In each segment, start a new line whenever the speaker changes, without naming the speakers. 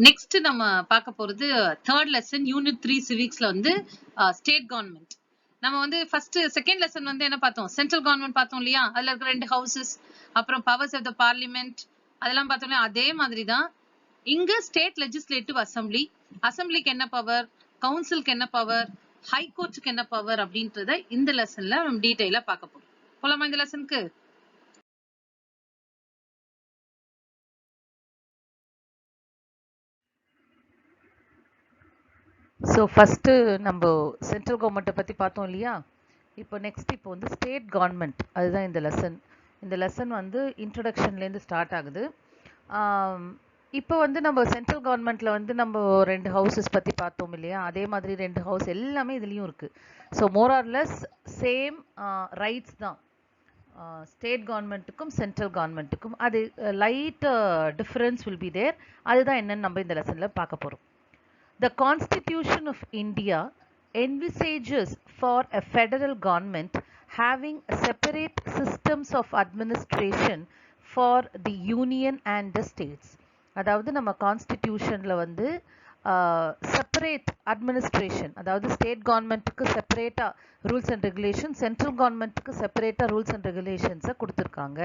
Next நம்ம பார்க்க போறது தேர்ட் லெசன் யூனிட் 3 சிவிக்ஸ்ல வந்து ஸ்டேட் கவர்மெண்ட். நம்ம வந்து ஃபர்ஸ்ட் செகண்ட் லெசன் வந்து என்ன பார்த்தோம், சென்ட்ரல் கவர்மெண்ட் பார்த்தோம் இல்லையா, அதுல இருக்கிற 2 ஹவுசஸ், அப்புறம் பவர்ஸ் ஆஃப் த பார்லிமெண்ட் அதெல்லாம் பார்த்தோம் இல்லையா, அதே மாதிரி தான் இங்க ஸ்டேட் லெஜிஸ்லேட்டிவ் அசம்பிளி, அசம்பிளிக்கு என்ன பவர், கவுன்சிலுக்கு என்ன பவர், ஹை கோர்ட்டுக்கு என்ன பவர் அப்படின்றத இந்த லெசன்ல நம்ம டீடைலா பார்க்க போறோம். போலாமா இந்த லெசனுக்கு?
ஸோ ஃபஸ்ட்டு நம்ம சென்ட்ரல் கவர்மெண்ட்டை பற்றி பார்த்தோம் இல்லையா. இப்போ நெக்ஸ்ட் இப்போ வந்து ஸ்டேட் கவர்மெண்ட், அதுதான் இந்த லெசன். இந்த லெசன் வந்து இன்ட்ரடக்ஷன்லேருந்து ஸ்டார்ட் ஆகுது. இப்போ வந்து நம்ம சென்ட்ரல் கவர்மெண்ட்டில் வந்து நம்ம 2 ஹவுசஸ் பற்றி பார்த்தோம் இல்லையா, அதே மாதிரி 2 ஹவுஸ் எல்லாமே இதுலேயும் இருக்குது. So more or less same rights தான் ஸ்டேட் கவர்மெண்ட்டுக்கும் சென்ட்ரல் கவர்மெண்ட்டுக்கும். அது light difference will be there. அதுதான் என்னன்னு நம்ம இந்த லெசனில் பார்க்க போகிறோம். The Constitution of India envisages for a federal government having separate systems of administration for the union and the states. அதாவது நம்ம கான்ஸ்டிடியூஷன்ல வந்து செப்பரேட் அட்மினிஸ்ட்ரேஷன், அதாவது ஸ்டேட் கவர்மெண்ட்டுக்கு செப்பரேட்டாக ரூல்ஸ் அண்ட் ரெகுலேஷன், சென்ட்ரல் கவர்மெண்ட்டுக்கு செப்பரேட்டாக ரூல்ஸ் அண்ட் ரெகுலேஷன்ஸை கொடுத்துருக்காங்க.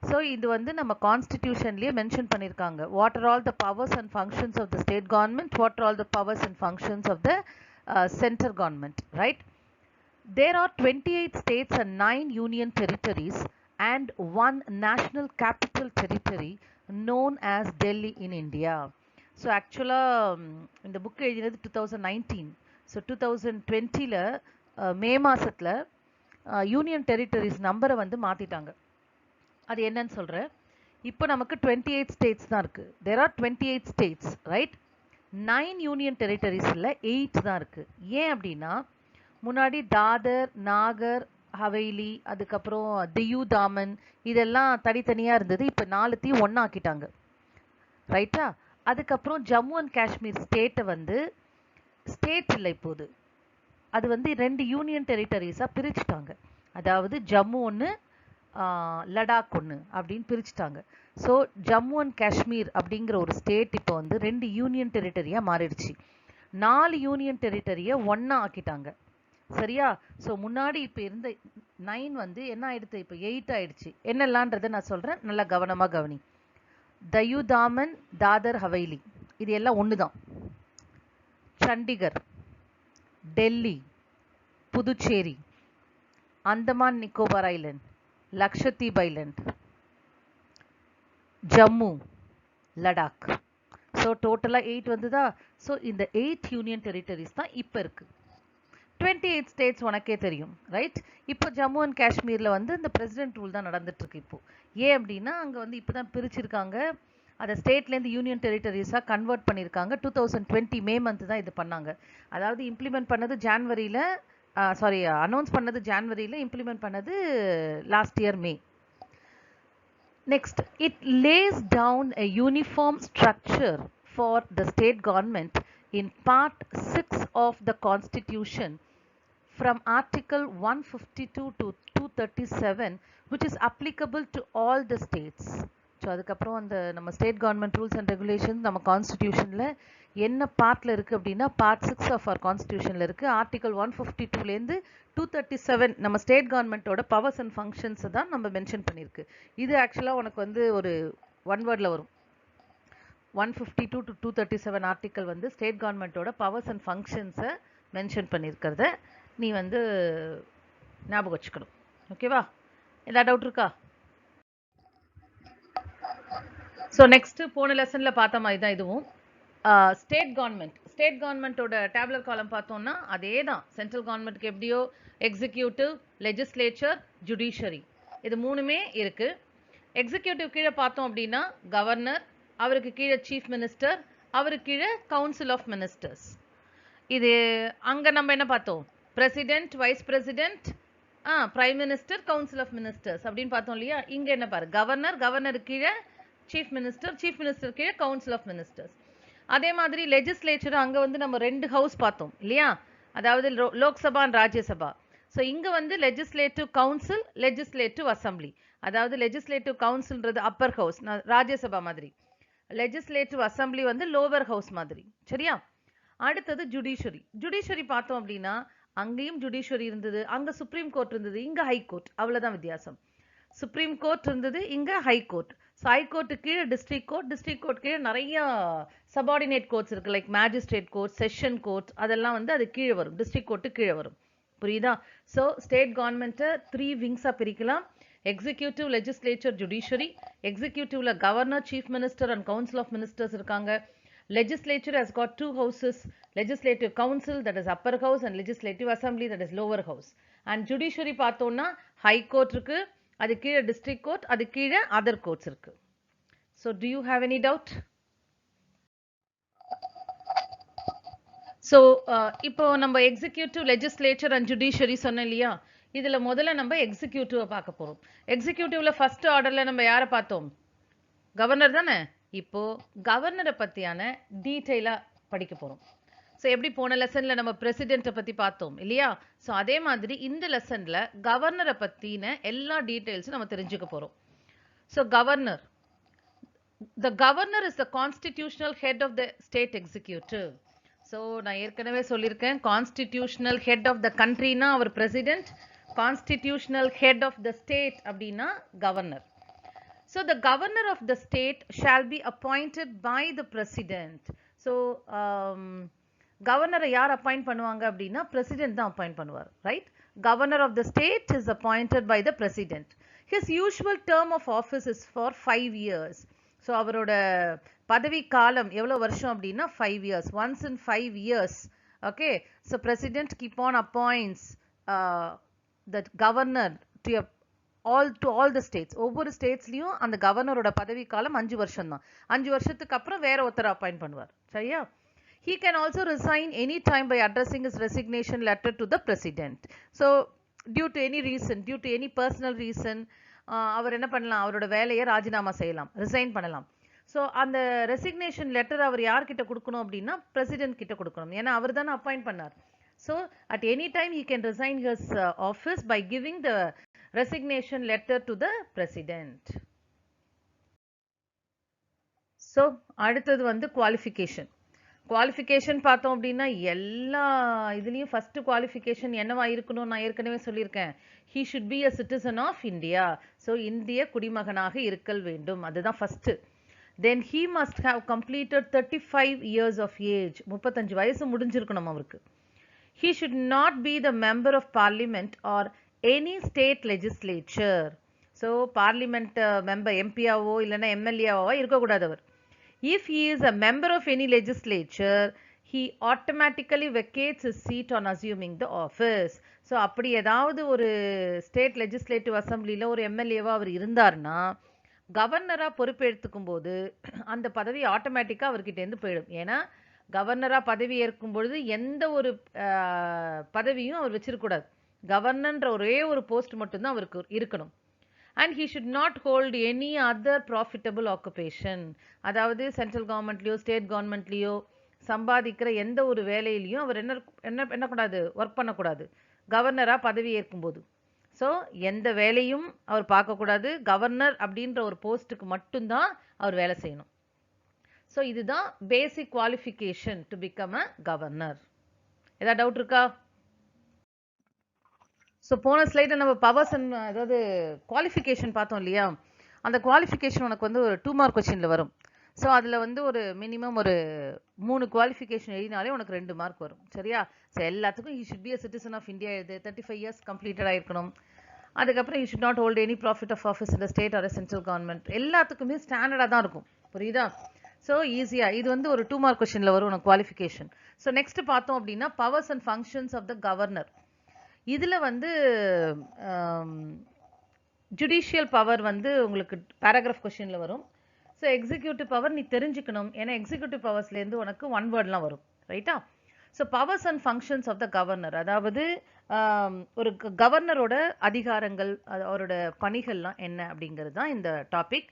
ஸோ இது வந்து நம்ம கான்ஸ்டிடியூஷன்லேயே மென்ஷன் பண்ணியிருக்காங்க. What are all the powers and functions of the state government, what are all the powers and functions of the central government, right? There are 28 states and 9 union territories and 1 national capital territory known as Delhi in India. So ஆக்சுவலாக இந்த book எழுதினது 2019. So 2020ல் மே மாதத்தில் union territories நம்பரை வந்து மாற்றிட்டாங்க. அது என்னன்னு சொல்கிறேன். இப்போ நமக்கு 28 ஸ்டேட்ஸ் தான் இருக்குது. There are 28 states, right? 9 union டெரிட்டரிஸில் 8 தான் இருக்குது. ஏன் அப்படின்னா முன்னாடி தாதர், நாகர் ஹவேலி, அதுக்கப்புறம் தியூ தாமன் இதெல்லாம் தனித்தனியாக இருந்தது. இப்போ 4த்தையும் ஒன்றா ஆக்கிட்டாங்க, ரைட்டா? அதுக்கப்புறம் ஜம்மு அண்ட் காஷ்மீர் ஸ்டேட்டை வந்து ஸ்டேட் இல்லை, இப்போது அது வந்து 2 யூனியன் டெரிட்டரிஸாக பிரிச்சுட்டாங்க. அதாவது ஜம்மு ஒன்று, லடாக் ஒன்று அப்படின்னு பிரிச்சுட்டாங்க. ஸோ ஜம்மு அண்ட் காஷ்மீர் அப்படிங்கிற ஒரு ஸ்டேட் இப்போ வந்து 2 யூனியன் டெரிட்டரியாக மாறிடுச்சு. 4 யூனியன் டெரிட்டரியை ஒன்றா ஆக்கிட்டாங்க, சரியா? ஸோ முன்னாடி இப்போ இருந்த 9 வந்து என்ன ஆயிடுச்சு, இப்போ 8 ஆயிடுச்சு. என்னெல்லான்றதை நான் சொல்கிறேன், நல்லா கவனமாக கவனி. தயூ தாமன், தாதர் ஹவேலி இது எல்லாம் ஒன்று தான். Chandigarh, Delhi, Puducherry, Andaman Nicobar Island, Lakshadweep Island, Jammu, Ladakh. So டோட்டலாக 8 வந்துதா. ஸோ இந்த 8 யூனியன் டெரிட்டரிஸ் தான் இப்போ இருக்குது. 28 ஸ்டேட்ஸ் உனக்கே தெரியும், ரைட்? இப்போ ஜம்மு அண்ட் காஷ்மீரில் வந்து இந்த பிரசிடென்ட் ரூல் தான் நடந்துட்டுருக்கு இப்போ. ஏன் அப்படின்னா அங்கே வந்து இப்போ தான் பிரிச்சிருக்காங்க, அதை ஸ்டேட்லேருந்து யூனியன் டெரிட்டரிஸாக கன்வெர்ட் பண்ணியிருக்காங்க. 2020 மே மந்த் தான் இது பண்ணாங்க. அதாவது இம்ப்ளிமெண்ட் பண்ணது ஜான்வரியில், அனௌன்ஸ் பண்ணது ஜான்வரியில், இம்ப்ளிமெண்ட் பண்ணது last year May. Next, it lays down a uniform structure for the state government in part 6 of the Constitution from Article 152 to 237, which is applicable to all the states. So அதுக்கப்புறம் அந்த நம்ம state government rules and regulation நம்ம கான்ஸ்டிடியூஷனில் என்ன பார்ட்டில் இருக்குது அப்படின்னா part 6 of our கான்ஸ்டிடியூஷனில் இருக்குது. Article 152லேருந்து 237 நம்ம ஸ்டேட் கவர்மெண்ட்டோட பவர்ஸ் அண்ட் ஃபங்க்ஷன்ஸை தான் நம்ம மென்ஷன் பண்ணியிருக்கு. இது ஆக்சுவலாக உனக்கு வந்து ஒரு ஒன் வேர்டில் வரும். 152 to 237 ஆர்டிக்கல் வந்து ஸ்டேட் கவர்மெண்ட்டோட பவர்ஸ் அண்ட் ஃபங்க்ஷன்ஸை மென்ஷன் பண்ணியிருக்கிறத நீ வந்து ஞாபகம் வச்சுக்கணும், ஓகேவா? ஏதாவது டவுட் இருக்கா? ஸோ நெக்ஸ்ட்டு போன லெசனில் பார்த்த மாதிரி தான் இதுவும். ஸ்டேட் கவர்மெண்ட்டோட டேப்லர் காலம் பார்த்தோம்னா அதே தான். சென்ட்ரல் கவர்மெண்ட்டுக்கு எப்படியோ எக்ஸிக்யூட்டிவ், லெஜிஸ்லேச்சர், ஜுடிஷரி இது 3மே இருக்குது. எக்ஸிக்யூட்டிவ் கீழே பார்த்தோம் அப்படின்னா கவர்னர், அவருக்கு கீழே சீஃப் மினிஸ்டர், அவருக்கு கீழே கவுன்சில் ஆஃப் மினிஸ்டர்ஸ். இது அங்கே நம்ம என்ன பார்த்தோம், president, vice president, prime minister, council of ministers அப்படின்னு பார்த்தோம் இல்லையா. இங்கே என்ன பாரு, கவர்னருக்கு கீழே சீஃப் மினிஸ்டர் கீழே கவுன்சில் ஆஃப் மினிஸ்டர்ஸ். அதே மாதிரி லெஜிஸ்லேச்சர் அங்கே வந்து நம்ம 2 ஹவுஸ் பார்த்தோம் இல்லையா, அதாவது லோக்சபா அண்ட் ராஜ்யசபா. ஸோ இங்கே வந்து லெஜிஸ்லேட்டிவ் கவுன்சில், லெஜிஸ்லேட்டிவ் அசம்பிளி. அதாவது லெஜிஸ்லேட்டிவ் கவுன்சில்ன்றது அப்பர் ஹவுஸ், ராஜ்யசபா மாதிரி. லெஜிஸ்லேட்டிவ் அசம்பிளி வந்து லோவர் ஹவுஸ் மாதிரி. சரியா? அடுத்தது ஜுடிஷியரி. ஜுடிஷியரி பார்த்தோம் அப்படின்னா அங்கேயும் ஜுடிஷியரி இருந்தது, அங்க சுப்ரீம் கோர்ட் இருந்தது, இங்க ஹை கோர்ட். அவ்வளவுதான் வித்தியாசம். சுப்ரீம் கோர்ட் இருந்தது, இங்க ஹை கோர்ட். ஹை கோர்ட்டு கீழே டிஸ்ட்ரிக்ட் கோர்ட், டிஸ்ட்ரிக்ட் கோர்ட் கீழே நிறைய சபார்டினேட் கோர்ட்ஸ் இருக்கு, like magistrate court, session court, அதெல்லாம் வந்து அது கீழே வரும், டிஸ்ட்ரிக்ட் கோர்ட்டு கீழே வரும். புரியுதா? ஸோ ஸ்டேட் கவர்மெண்ட்டை 3 விங்ஸாக பிரிக்கலாம். Executive, legislature, judiciary. எக்ஸிக்யூட்டிவ்ல governor, chief minister and council of ministers இருக்காங்க. Legislature has got 2 houses, legislative council that is upper house and legislative assembly that is lower house. And judiciary பார்த்தோம்னா high court இருக்கு, அது கீழே district court, அது கீழே other courts இருக்கு. So do you have any doubt? So இப்போ நம்ம executive, legislature and judiciary சொன்னோம் இல்லையா, இதுல முதல்ல நம்ம executive பார்க்க போறோம். executiveல first orderல நம்ம யாரை பார்த்தோம்? கவர்னர் தானே. இப்போ கவர்னரை பத்தியான டீட்டெயிலா படிக்க போறோம். ஸோ எப்படி போன லெசன்ல நம்ம பிரசிடென்ட்டை பத்தி பார்த்தோம் இல்லையா, ஸோ அதே மாதிரி இந்த லெசன்ல கவர்னரை பத்தின எல்லா டீட்டெயில்ஸும் நம்ம தெரிஞ்சுக்க போறோம். So governor, the governor is the constitutional head of the state executive. So நான் ஏற்கனவே சொல்லியிருக்கேன், constitutional head of the countryனா our president, constitutional head of the state அப்படின்னா governor. So the governor of the state shall be appointed by the president. So governor யார் appoint பண்ணுவாங்க அப்படின்னா president தான் appoint பண்ணுவார், right? Governor of the state is appointed by the president. His usual term of office is for 5 years. So அவரோட பதவி காலம் எவ்வளவு வருஷம் அப்படின்னா 5 years. Once in 5 years. Okay. So president keep on appoints the governor to all the states. ஒவ்வொரு ஸ்டேட்ஸ்லயும் அந்த கவர்னரோட பதவி காலம் 5 வருஷம் தான். 5 வருஷத்துக்கு அப்புறம் வேற ஒருத்தர் அப்பாயிண்ட் பண்ணுவார். சரியா? He can also resign any time by addressing his resignation letter to the president. So due to any reason, due to any personal reason, அவர் என்ன பண்ணலாம், அவரோட வேலையை ராஜினாமா செய்யலாம், ரிசைன் பண்ணலாம். ஸோ அந்த ரெசிக்னேஷன் லெட்டர் அவர் யார்கிட்ட கொடுக்கணும் அப்படின்னா பிரசிடென்ட் கிட்ட கொடுக்கணும், ஏன்னா அவர் தானே அப்பாயிண்ட் பண்ணார். So at any time he can resign his office by giving the resignation letter to the president. So அடுத்தது வந்து குவாலிஃபிகேஷன். குவாலிஃபிகேஷன் பார்த்தோம் அப்படின்னா எல்லா இதுலயும் ஃபர்ஸ்ட் குவாலிஃபிகேஷன் என்னவா இருக்கணும், நான் ஏற்கனவே சொல்லியிருக்கேன், he should be a citizen of India. So இந்திய குடிமகனாக இருக்கல் வேண்டும், அதுதான் first. Then he must have completed 35 years of age. 35 வயசு முடிஞ்சிருக்கணும் அவருக்கு. He should not be the member of parliament or any state legislature. So parliament member MPஆவோ இல்லைன்னா MLAவோ இருக்கக்கூடாது அவர். If he is a member of any legislature, he automatically vacates his seat on assuming the office. So அப்படி ஏதாவது ஒரு state legislative அசம்பிளில ஒரு MLAவோ அவர் இருந்தார்னா கவர்னரா பொறுப்பேற்றுக்கும் போது அந்த பதவி ஆட்டோமேட்டிக்கா அவர்கிட்ட இருந்து போயிடும். ஏன்னா கவர்னரா பதவி ஏற்கும் பொழுது எந்த ஒரு பதவியும் அவர் வச்சிருக்கூடாது, கவர்னர்ன்ற ஒரே ஒரு போஸ்ட் மட்டும்தான் அவருக்கு இருக்கணும். And he should not hold any other profitable occupation. அதாவது சென்ட்ரல் கவர்மெண்ட்லயோ ஸ்டேட் கவர்மெண்ட்லயோ சம்பாதிக்கிற எந்த ஒரு வேலையிலையும் அவர் என்ன பண்ணக்கூடாது, ஒர்க் பண்ணக்கூடாது கவர்னரா பதவி ஏற்கும் போது. ஸோ எந்த வேலையும் அவர் பார்க்கக்கூடாது, கவர்னர் அப்படின்ற ஒரு போஸ்ட்டுக்கு மட்டும்தான் அவர் வேலை செய்யணும். ஸோ இதுதான் பேசிக் qualification to become a governor. ஏதாவது டவுட் இருக்கா? ஸோ போன ஸ்லைடில் நம்ம பவர்ஸ் அண்ட் அதாவது குவாலிஃபிகேஷன் பார்த்தோம் இல்லையா, அந்த குவாலிஃபிகேஷன் உனக்கு வந்து ஒரு 2 மார்க் கொஸ்டினில் வரும். ஸோ அதில் வந்து ஒரு மினிமம் ஒரு 3 குவாலிஃபிகேஷன் எழுதினாலே உனக்கு 2 மார்க் வரும். சரியா? ஸோ எல்லாத்துக்கும் he should be a citizen of India எழுது, 35 years கம்ப்ளீட்டட் ஆயிருக்கணும், அதுக்கப்புறம் he should not hold any profit of office in the state or a central government, எல்லாத்துக்குமே ஸ்டாண்டர்டாக தான் இருக்கும். புரியுதா? ஸோ ஈஸியா இது வந்து ஒரு 2 மார்க் கொஸ்டினில் வரும் உனக்கு குவாலிஃபிகேஷன். ஸோ நெக்ஸ்ட் பார்த்தோம் அப்படின்னா powers and functions of the governor. இதில் வந்து ஜுடிஷியல் பவர் வந்து உங்களுக்கு பேராகிராஃப் கொஸ்டினில் வரும். ஸோ எக்ஸிக்யூட்டிவ் பவர் நீ தெரிஞ்சுக்கணும், ஏன்னா எக்ஸிக்யூட்டிவ் பவர்ஸ்லேருந்து உனக்கு 1 வேர்ட்லாம் வரும். ரைட்டா? So powers and functions of the governor, அதாவது ஒரு கவர்னரோட அதிகாரங்கள், அவரோட பணிகள்லாம் என்ன அப்படிங்கிறது தான் இந்த டாபிக்.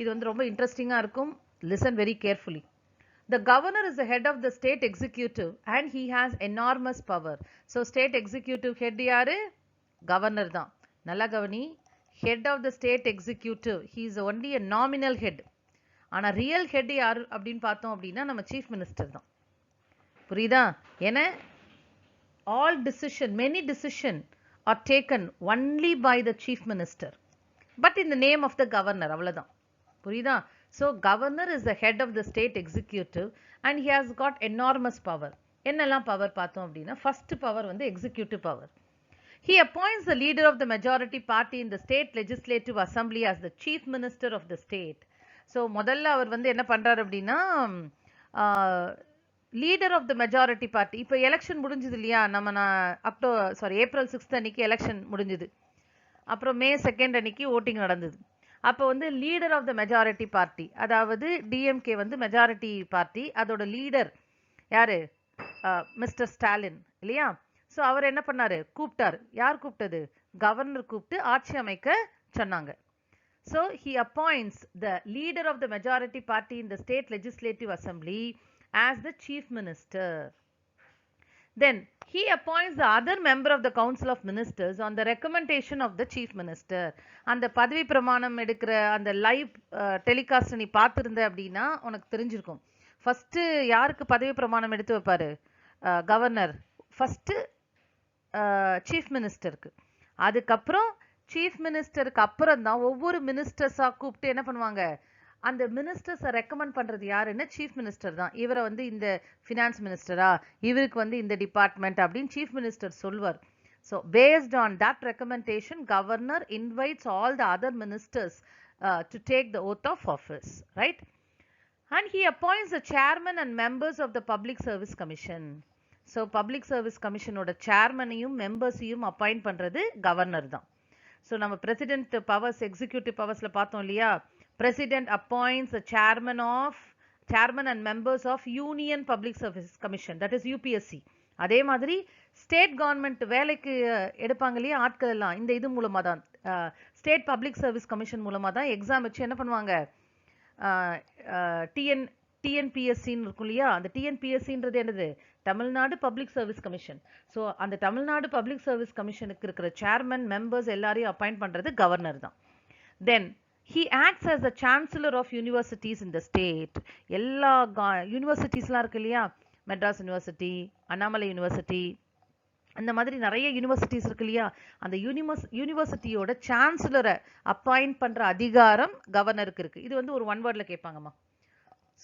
இது வந்து ரொம்ப இன்ட்ரெஸ்டிங்காக இருக்கும். Listen very carefully. The governor is the head of the state executive and he has enormous power. So state executive head யாரு? governor தான். நல்லா கவனி, head of the state executive, he is only a nominal head. ஆனா real head யாரு அப்படின்னு பார்த்தோம் அப்படின்னா நம்ம சீஃப் மினிஸ்டர் தான். புரியுதா? ஏன்னா many decision are taken only by the chief minister, but in the name of the governor, அவ்வளவுதான். புரியுதா? So governor is the head of the state executive and he has got enormous power. என்னெல்லாம் power பார்த்தோம் அப்படின்னா, first power வந்து executive power. He appoints the leader of the majority party in the state legislative assembly as the chief minister of the state. So முதல்ல அவர் வந்து என்ன பண்றாரு அப்படின்னா, leader of the majority party. இப்போ election முடிஞ்சது இல்லையா, நம்ம ஏப்ரல் 6 அன்னைக்கு எலெக்ஷன் முடிஞ்சது. அப்புறம் மே 2 அன்னைக்கு ஓட்டிங் நடந்தது. அப்போ வந்து leader of the majority party, அதாவது டிஎம்கே வந்து மெஜாரிட்டி பார்ட்டி, அதோட லீடர் யாரு? மிஸ்டர் ஸ்டாலின் இல்லையா? ஸோ அவர் என்ன பண்ணாரு? கூப்பிட்டாரு. யார் கூப்பிட்டது? கவர்னர் கூப்பிட்டு ஆட்சி அமைக்க சொன்னாங்க. So he appoints the leader of the majority party in the state legislative assembly as the chief minister. Then he appoints the other member of the council of ministers on the recommendation of the chief minister. அந்த பதவி பிரமாணம் எடுக்கிற அந்த live telecast நீ பார்த்திருந்த அப்படின்னா உனக்கு தெரிஞ்சிருக்கும். First யாருக்கு பதவி பிரமாணம் எடுத்து வைப்பாரு? கவர்னர். ஃபர்ஸ்ட் சீஃப் மினிஸ்டருக்கு. அதுக்கப்புறம் சீஃப் மினிஸ்டருக்கு அப்புறம் தான் ஒவ்வொரு மினிஸ்டர்ஸா கூப்பிட்டு என்ன பண்ணுவாங்க, அந்த மினிஸ்டர்ஸை ரெக்கமெண்ட் பண்றது யாருன்னு சீஃப் மினிஸ்டர் தான். இவரை வந்து இந்த ஃபினான்ஸ் மினிஸ்டரா, இவருக்கு வந்து இந்த டிபார்ட்மெண்ட் அப்படின்னு சீஃப் மினிஸ்டர் சொல்வார். So based on that recommendation governor invites all the other ministers to take the oath of office, right? And he appoints the chairman and members of the public service commission. So public service கமிஷனோட சேர்மனையும் மெம்பர்ஸையும் appoint பண்றது governor தான். So நம்ம president powers, executive பவர்ஸ்ல பார்த்தோம் இல்லையா, president appoints chairman and members of union public service commission, that is UPSC. அதே மாதிரி ஸ்டேட் கவர்மெண்ட் வேலைக்கு எடுப்பாங்க இல்லையா ஆட்கள் எல்லாம், இந்த இது மூலமா தான், ஸ்டேட் பப்ளிக் சர்வீஸ் கமிஷன் மூலமா தான் எக்ஸாம் வச்சு என்ன பண்ணுவாங்க, டிஎன்பிஎஸ்சின்னு இருக்கும் இல்லையா. அந்த டிஎன்பிஎஸ்சின்றது என்னது? Tamil Nadu public service commission. So அந்த தமிழ்நாடு பப்ளிக் சர்வீஸ் கமிஷனுக்கு இருக்கிற சேர்மன் மெம்பர்ஸ் எல்லாரையும் அப்பாயிண்ட் பண்றது கவர்னர் தான். தென் he acts as the chancellor of universities in the state. எல்லா யூனிவர்சிட்டிஸ்லாம் இருக்கு இல்லையா, மெட்ராஸ் யூனிவர்சிட்டி, அண்ணாமலை யூனிவர்சிட்டி, அந்த மாதிரி நிறைய யூனிவர்சிட்டிஸ் இருக்கு இல்லையா, அந்த யூனிவர்சிட்டியோட சான்சலரை அப்பாயிண்ட் பண்ற அதிகாரம் கவர்னருக்கு இருக்கு. இது வந்து ஒரு ஒன் வேர்ட்ல கேட்பாங்கம்மா.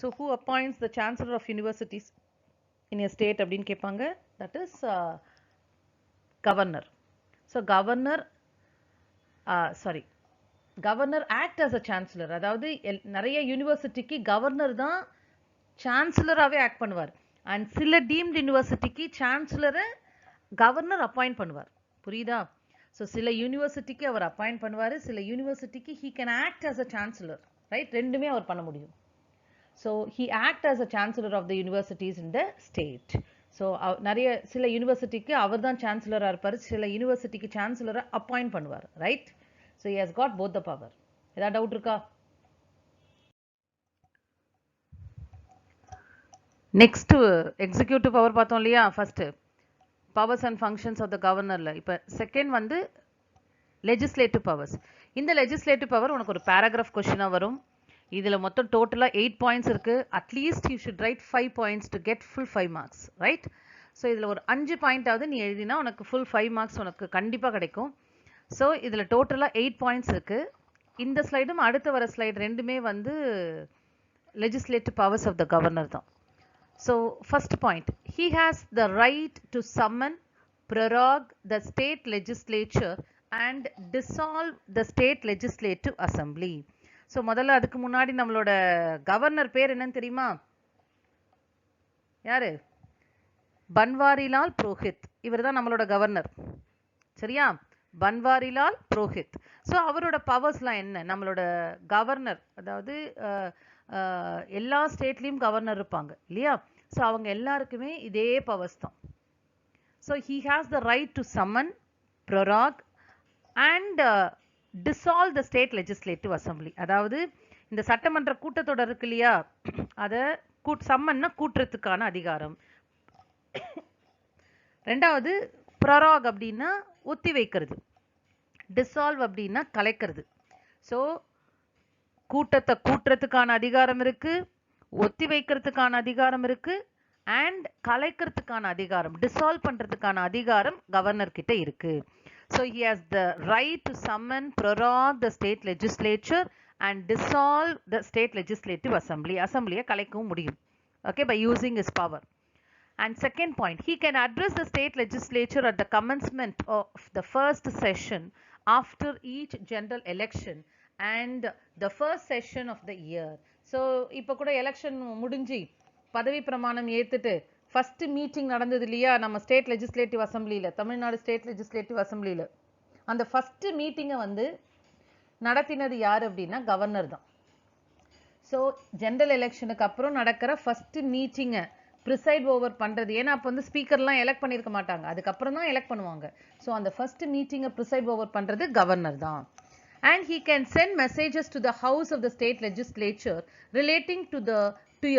So who appoints the chancellor of universities in a state அப்படின்னு கேட்பாங்க. that is governor. So governor act as a chancellor. அதாவது நிறைய யூனிவர்சிட்டிக்கு கவர்னர் தான் சான்சலராகவே ஆக்ட் பண்ணுவார். அண்ட் சில டீம்டு யூனிவர்சிட்டிக்கு சான்சலரை கவர்னர் அப்பாயிண்ட் பண்ணுவார். புரியுதா? ஸோ சில யூனிவர்சிட்டிக்கு அவர் அப்பாயிண்ட் பண்ணுவார், சில யூனிவர்சிட்டிக்கு he can act as a chancellor, right? ரெண்டுமே அவர் பண்ண முடியும். So he act as a chancellor of the universities in the state. So சில யூனிவர்சிட்டிக்கு அவர் தான் சான்சலராக இருப்பார், சில யூனிவர்சிட்டிக்கு சான்சலரை அப்பாயிண்ட் பண்ணுவார், right? So he has got both the power. ஏதாவது டவுட் இருக்கா? நெக்ஸ்ட் எக்ஸிக்யூட்டிவ் பவர் பார்த்தோம் இல்லையா, first powers and functions of the கவர்னர்ல. இப்போ செகண்ட் வந்து லெஜிஸ்லேட்டிவ் பவர்ஸ். இந்த லெஜிஸ்லேட்டிவ் பவர் உனக்கு ஒரு பேராகிராஃப் கொஸ்டினாக வரும். இதுல மொத்தம் டோட்டலா 8 பாயிண்ட்ஸ் இருக்கு. At least you should write 5 points to get full 5 marks, right? So இதுல ஒரு 5 பாயிண்டாவது நீ எழுதினா உனக்கு ஃபுல் 5 மார்க்ஸ் உனக்கு கண்டிப்பா கிடைக்கும். ஸோ இதுல டோட்டலா 8 பாயிண்ட்ஸ் இருக்கு. இந்த ஸ்லைடும் அடுத்த வர ஸ்லைடு ரெண்டுமே வந்து legislative powers of the governor தான். So first point, he has the right to summon, prorogue the state legislature and dissolve the state legislative assembly. So முதல்ல அதுக்கு முன்னாடி நம்மளோட கவர்னர் பேர் என்னன்னு தெரியுமா? யாரு? பன்வாரிலால் புரோஹித். இவர் தான் நம்மளோட கவர்னர், சரியா? பன்வாரிலால் புரோஹித். ஸோ அவரோட பவர்ஸ்லாம் என்ன? நம்மளோட கவர்னர், அதாவது எல்லா ஸ்டேட்லேயும் கவர்னர் இருப்பாங்க இல்லையா? ஸோ அவங்க எல்லாருக்குமே இதே பவர்ஸ் தான். So he has the right to summon, prorogue and dissolve the state legislative assembly. அதாவது இந்த சட்டமன்ற கூட்டத்தொடர் இருக்கு இல்லையா, அதை சம்மன்னா கூட்டுறதுக்கான அதிகாரம். ரெண்டாவது prorogue அப்படின்னா ஒத்தி வைக்கிறது, dissolve அப்படின்னா கலைக்கிறது. ஸோ கூட்டத்தை கூட்டுறதுக்கான அதிகாரம் இருக்கு, ஒத்தி வைக்கிறதுக்கான அதிகாரம் இருக்கு, அண்ட் கலைக்கிறதுக்கான அதிகாரம், டிசால்வ் பண்றதுக்கான அதிகாரம் கவர்னர் கிட்ட இருக்கு. So he has the right to summon, prorogue the state legislature and dissolve the state legislative assembly. அசம்பிளியை கலைக்கவும் முடியும். Okay, by using his power. And second point, he can address the state legislature at the commencement of the first session after each general election and the first session of the year. So இப்போ கூட election முடிஞ்சு பதவி பிரமாணம் ஏத்துட்டு first meeting நடந்தது இல்லையா நம்ம state legislative அசம்பிளியில், Tamil Nadu state legislative அசம்பிளியில். அந்த ஃபர்ஸ்ட் மீட்டிங்கை வந்து நடத்தினது யார் அப்படின்னா கவர்னர் தான். ஸோ ஜெனரல் எலெக்ஷனுக்கு அப்புறம் நடக்கிற ஃபர்ஸ்ட் மீட்டிங்கை ப்ரிசைட் ஓவர் பண்ணுறது, ஏன்னா அப்போ வந்து ஸ்பீக்கர்லாம் எலெக்ட் பண்ணியிருக்க மாட்டாங்க, அதுக்கப்புறம் தான் எலெக்ட் பண்ணுவாங்க. ஸோ அந்த ஃபர்ஸ்ட் மீட்டிங்கை ப்ரிசைட் ஓவர் பண்ணுறது கவர்னர் தான். And he can send messages to the house of the state legislature relating to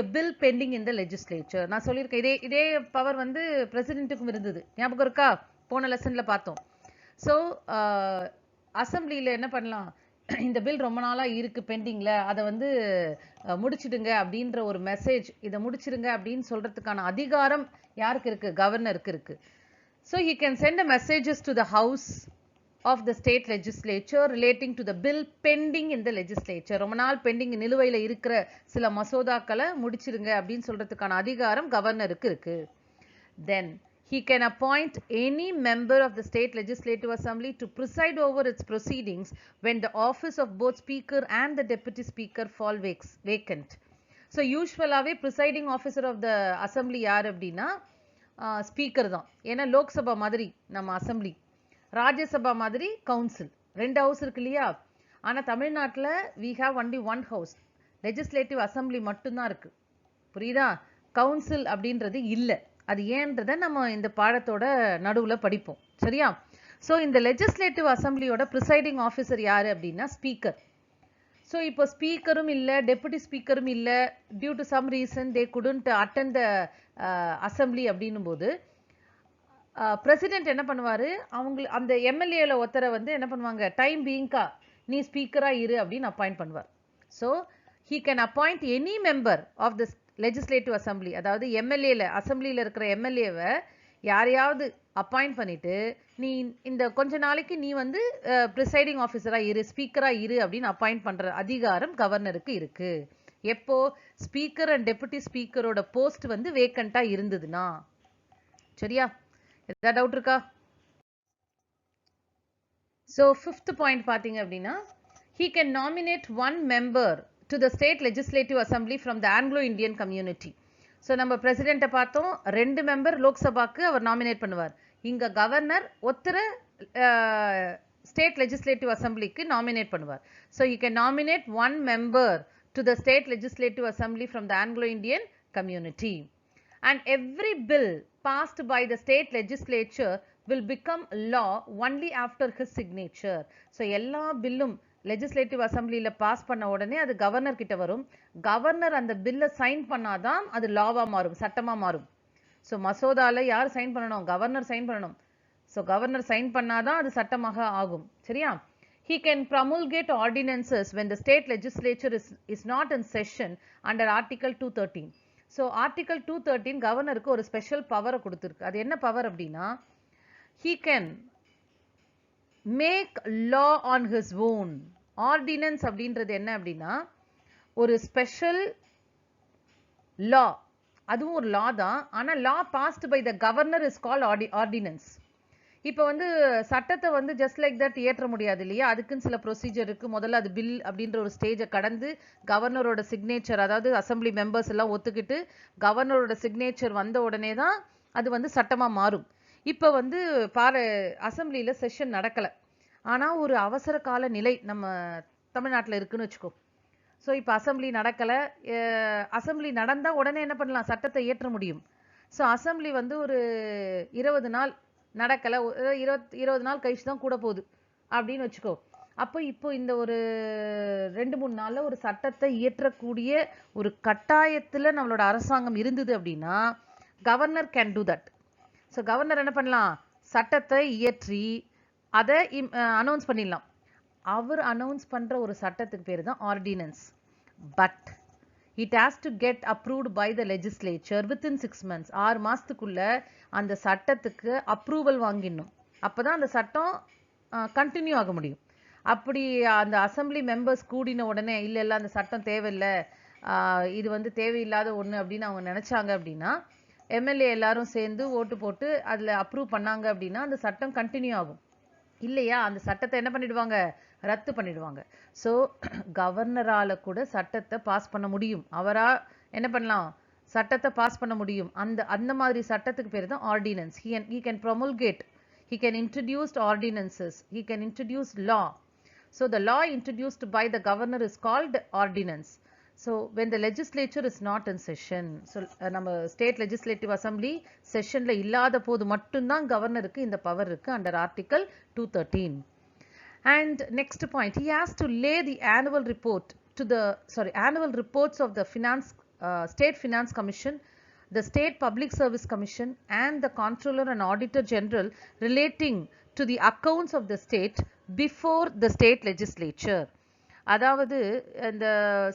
a bill pending in the legislature. நான் சொல்லியிருக்கேன், இதே பவர் வந்து பிரசிடென்ட்டுக்கும் இருந்தது, ஞாபகம் இருக்கா? போன லெசன்ல பார்த்தோம். ஸோ அசம்பிளியில் என்ன பண்ணலாம், இந்த பில் ரொம்ப நாளாக இருக்கு பெண்டிங்ல, அதை வந்து முடிச்சிடுங்க அப்படின்ற ஒரு மெசேஜ், இதை முடிச்சிடுங்க அப்படின்னு சொல்றதுக்கான அதிகாரம் யாருக்கு இருக்கு? கவர்னருக்கு இருக்கு. So he can send a messages to the house of the state legislature relating to the bill pending in the legislature. ரொம்ப நாள் பெண்டிங் நிலுவையில் இருக்கிற சில மசோதாக்களை முடிச்சிருங்க அப்படின்னு சொல்றதுக்கான அதிகாரம் கவர்னருக்கு இருக்கு. Then he can appoint any member of the state legislative assembly to preside over its proceedings when the office of both speaker and the deputy speaker fall vacant. So யூஸ்வலாகவே presiding officer of the assembly யார் அப்படின்னா speaker தான். ஏன்னா லோக்சபா மாதிரி நம்ம assembly, Rajya Sabha மாதிரி council, 2 house இருக்கு இல்லையா? ஆனால் தமிழ்நாட்டில் we have only 1 house, legislative assembly மட்டும்தான் இருக்கு. புரியுதா? கவுன்சில் அப்படின்றது இல்லை. அது ஏன்றதை நம்ம இந்த பாடத்தோட நடுவில் படிப்போம், சரியா? ஸோ இந்த லெஜிஸ்லேட்டிவ் அசம்பிளியோட ப்ரிசைடிங் ஆஃபீஸர் யாரு அப்படின்னா ஸ்பீக்கர். ஸோ இப்போ ஸ்பீக்கரும் இல்லை, டெபுட்டி ஸ்பீக்கரும் இல்லை, due to some reason they couldn't attend the assembly அப்படின்னும் போது பிரசிடென்ட் என்ன பண்ணுவாரு, அந்த எம்எல்ஏல ஒருத்தரை வந்து என்ன பண்ணுவாங்க, டைம் பீயிங்கா நீ ஸ்பீக்கரா இரு அப்படின்னு அப்பாயிண்ட் பண்ணுவார். So he can appoint any member of the legislative assembly, அதாவது எம்எல்ஏல அசம்பிளியில் இருக்கிற எம்எல்ஏவை யாரையாவது அப்பாயிண்ட் பண்ணிட்டு நீ இந்த கொஞ்ச நாளைக்கு நீ வந்து ப்ரிசைடிங் ஆஃபீஸரா இரு, ஸ்பீக்கரா இரு அப்படின்னு அப்பாயிண்ட் பண்ற அதிகாரம் கவர்னருக்கு இருக்கு. எப்போ ஸ்பீக்கர் அண்ட் டெபுட்டி ஸ்பீக்கரோட போஸ்ட் வந்து வேக்கண்டா இருந்ததுன்னா. சரியா? ஏதாவது டவுட் இருக்கா? ஸோ 5th பாயிண்ட் பார்த்தீங்க அப்படின்னா he can nominate one member to the state legislative assembly from the Anglo-Indian community. So நம்ம பிரசிடென்ட்டை பார்த்தோம், 2 மெம்பர் லோக்சபாக்கு அவர் நாமினேட் பண்ணுவார். இங்க கவர்னர் ஒருத்தரை ஸ்டேட் லெஜிஸ்லேட்டிவ் அசம்பிளிக்கு நாமினேட் பண்ணுவார். So he can nominate one member to the state legislative assembly from the Anglo-Indian community. And every bill passed by the state legislature will become law only after his signature. So எல்லா பில்லும் legislative அசம்பிளியில் pass பண்ண உடனே அது governor கிட்ட வரும். Governor அந்த பில்லை sign பண்ணாதான் அது லாவா மாறும், சட்டமா மாறும். ஸோ மசோதால யார் சைன் பண்ணணும்? கவர்னர் சைன் பண்ணணும். ஸோ கவர்னர் சைன் பண்ணாதான் அது சட்டமாக ஆகும். சரியா? He can promulgate ordinances when the state legislature is not in session under Article 213. So article 213 கவர்னருக்கு ஒரு ஸ்பெஷல் பவரை கொடுத்துருக்கு. அது என்ன பவர் அப்படின்னா, he can make law on his own. Ordinance அப்படின்றது என்ன அப்படின்னா ஒரு ஸ்பெஷல் லா, அதுவும் ஒரு லா தான். ஆனால் law passed by the governor is called ordinance. இப்போ வந்து சட்டத்தை வந்து ஜஸ்ட் லைக் தட் ஏற்ற முடியாது இல்லையா? அதுக்குன்னு சில ப்ரொசீஜர் இருக்கு. முதல்ல அது பில் அப்படின்ற ஒரு ஸ்டேஜை கடந்து கவர்னரோட சிக்னேச்சர், அதாவது அசம்பிளி மெம்பர்ஸ் எல்லாம் ஒத்துக்கிட்டு கவர்னரோட சிக்னேச்சர் வந்த உடனே தான் அது வந்து சட்டமா மாறும். இப்போ வந்து அசம்பிளியில் செஷன் நடக்கலை, ஆனால் ஒரு அவசர கால நிலை நம்ம தமிழ்நாட்டில் இருக்குன்னு வச்சுக்கோ. ஸோ இப்போ அசம்பிளி நடக்கலை, அசம்பிளி நடந்தால் உடனே என்ன பண்ணலாம், சட்டத்தை ஏற்ற முடியும். ஸோ அசம்பிளி வந்து ஒரு 20 நாள் நடக்கலை, 20 நாள் கழிச்சு தான் கூட போகுது அப்படின்னு வச்சுக்கோ. அப்போ இப்போ இந்த ஒரு 2-3 நாளில் ஒரு சட்டத்தை இயற்றக்கூடிய ஒரு கட்டாயத்தில் நம்மளோட அரசாங்கம் இருந்தது அப்படின்னா governor can do that. So governor என்ன பண்ணலாம், சட்டத்தை இயற்றி அதை அனௌன்ஸ் பண்ணிடலாம். அவர் அனௌன்ஸ் பண்ற ஒரு சட்டத்துக்கு பேர் தான் ordinance. But it has to get approved by the legislature within 6 months. 6 மாசத்துக்குள்ள அந்த சட்டத்துக்கு அப்ரூவல் வாங்கிடணும். அப்பதான் அந்த சட்டம் கண்டினியூ ஆக முடியும். அப்படி அந்த அசம்பிளி மெம்பர்ஸ் கூடின உடனே இல்ல அந்த சட்டம் தேவையில்லை, இது வந்து தேவையில்லாத ஒண்ணு அப்படின்னு அவங்க நினைச்சாங்க அப்படின்னா, எம்எல்ஏ எல்லாரும் சேர்ந்து ஓட்டு போட்டு அதுல அப்ரூவ் பண்ணாங்க அப்படின்னா அந்த சட்டம் கண்டினியூ ஆகும். இல்லையா அந்த சட்டத்தை என்ன பண்ணிடுவாங்க, ரத்து பண்ணிடுவாங்க. ஸோ கவர்னரால கூட சட்டத்தை பாஸ் பண்ண முடியும். அவரா என்ன பண்ணலாம், சட்டத்தை பாஸ் பண்ண முடியும். அந்த மாதிரி சட்டத்துக்கு பேர் தான் ordinance. he can promulgate, he can introduce ordinances, he can introduce law. So the law introduced by the governor is called ordinance. So when the legislature is not in session, so நம்ம state legislative assembly sessionல illaada போது மட்டும்தான் கவர்னருக்கு இந்த power இருக்கு under article 213. And next point, he has to lay the annual reports of the state finance commission, the state public service commission and the comptroller and auditor general relating to the accounts of the state before the state legislature. அதாவது இந்த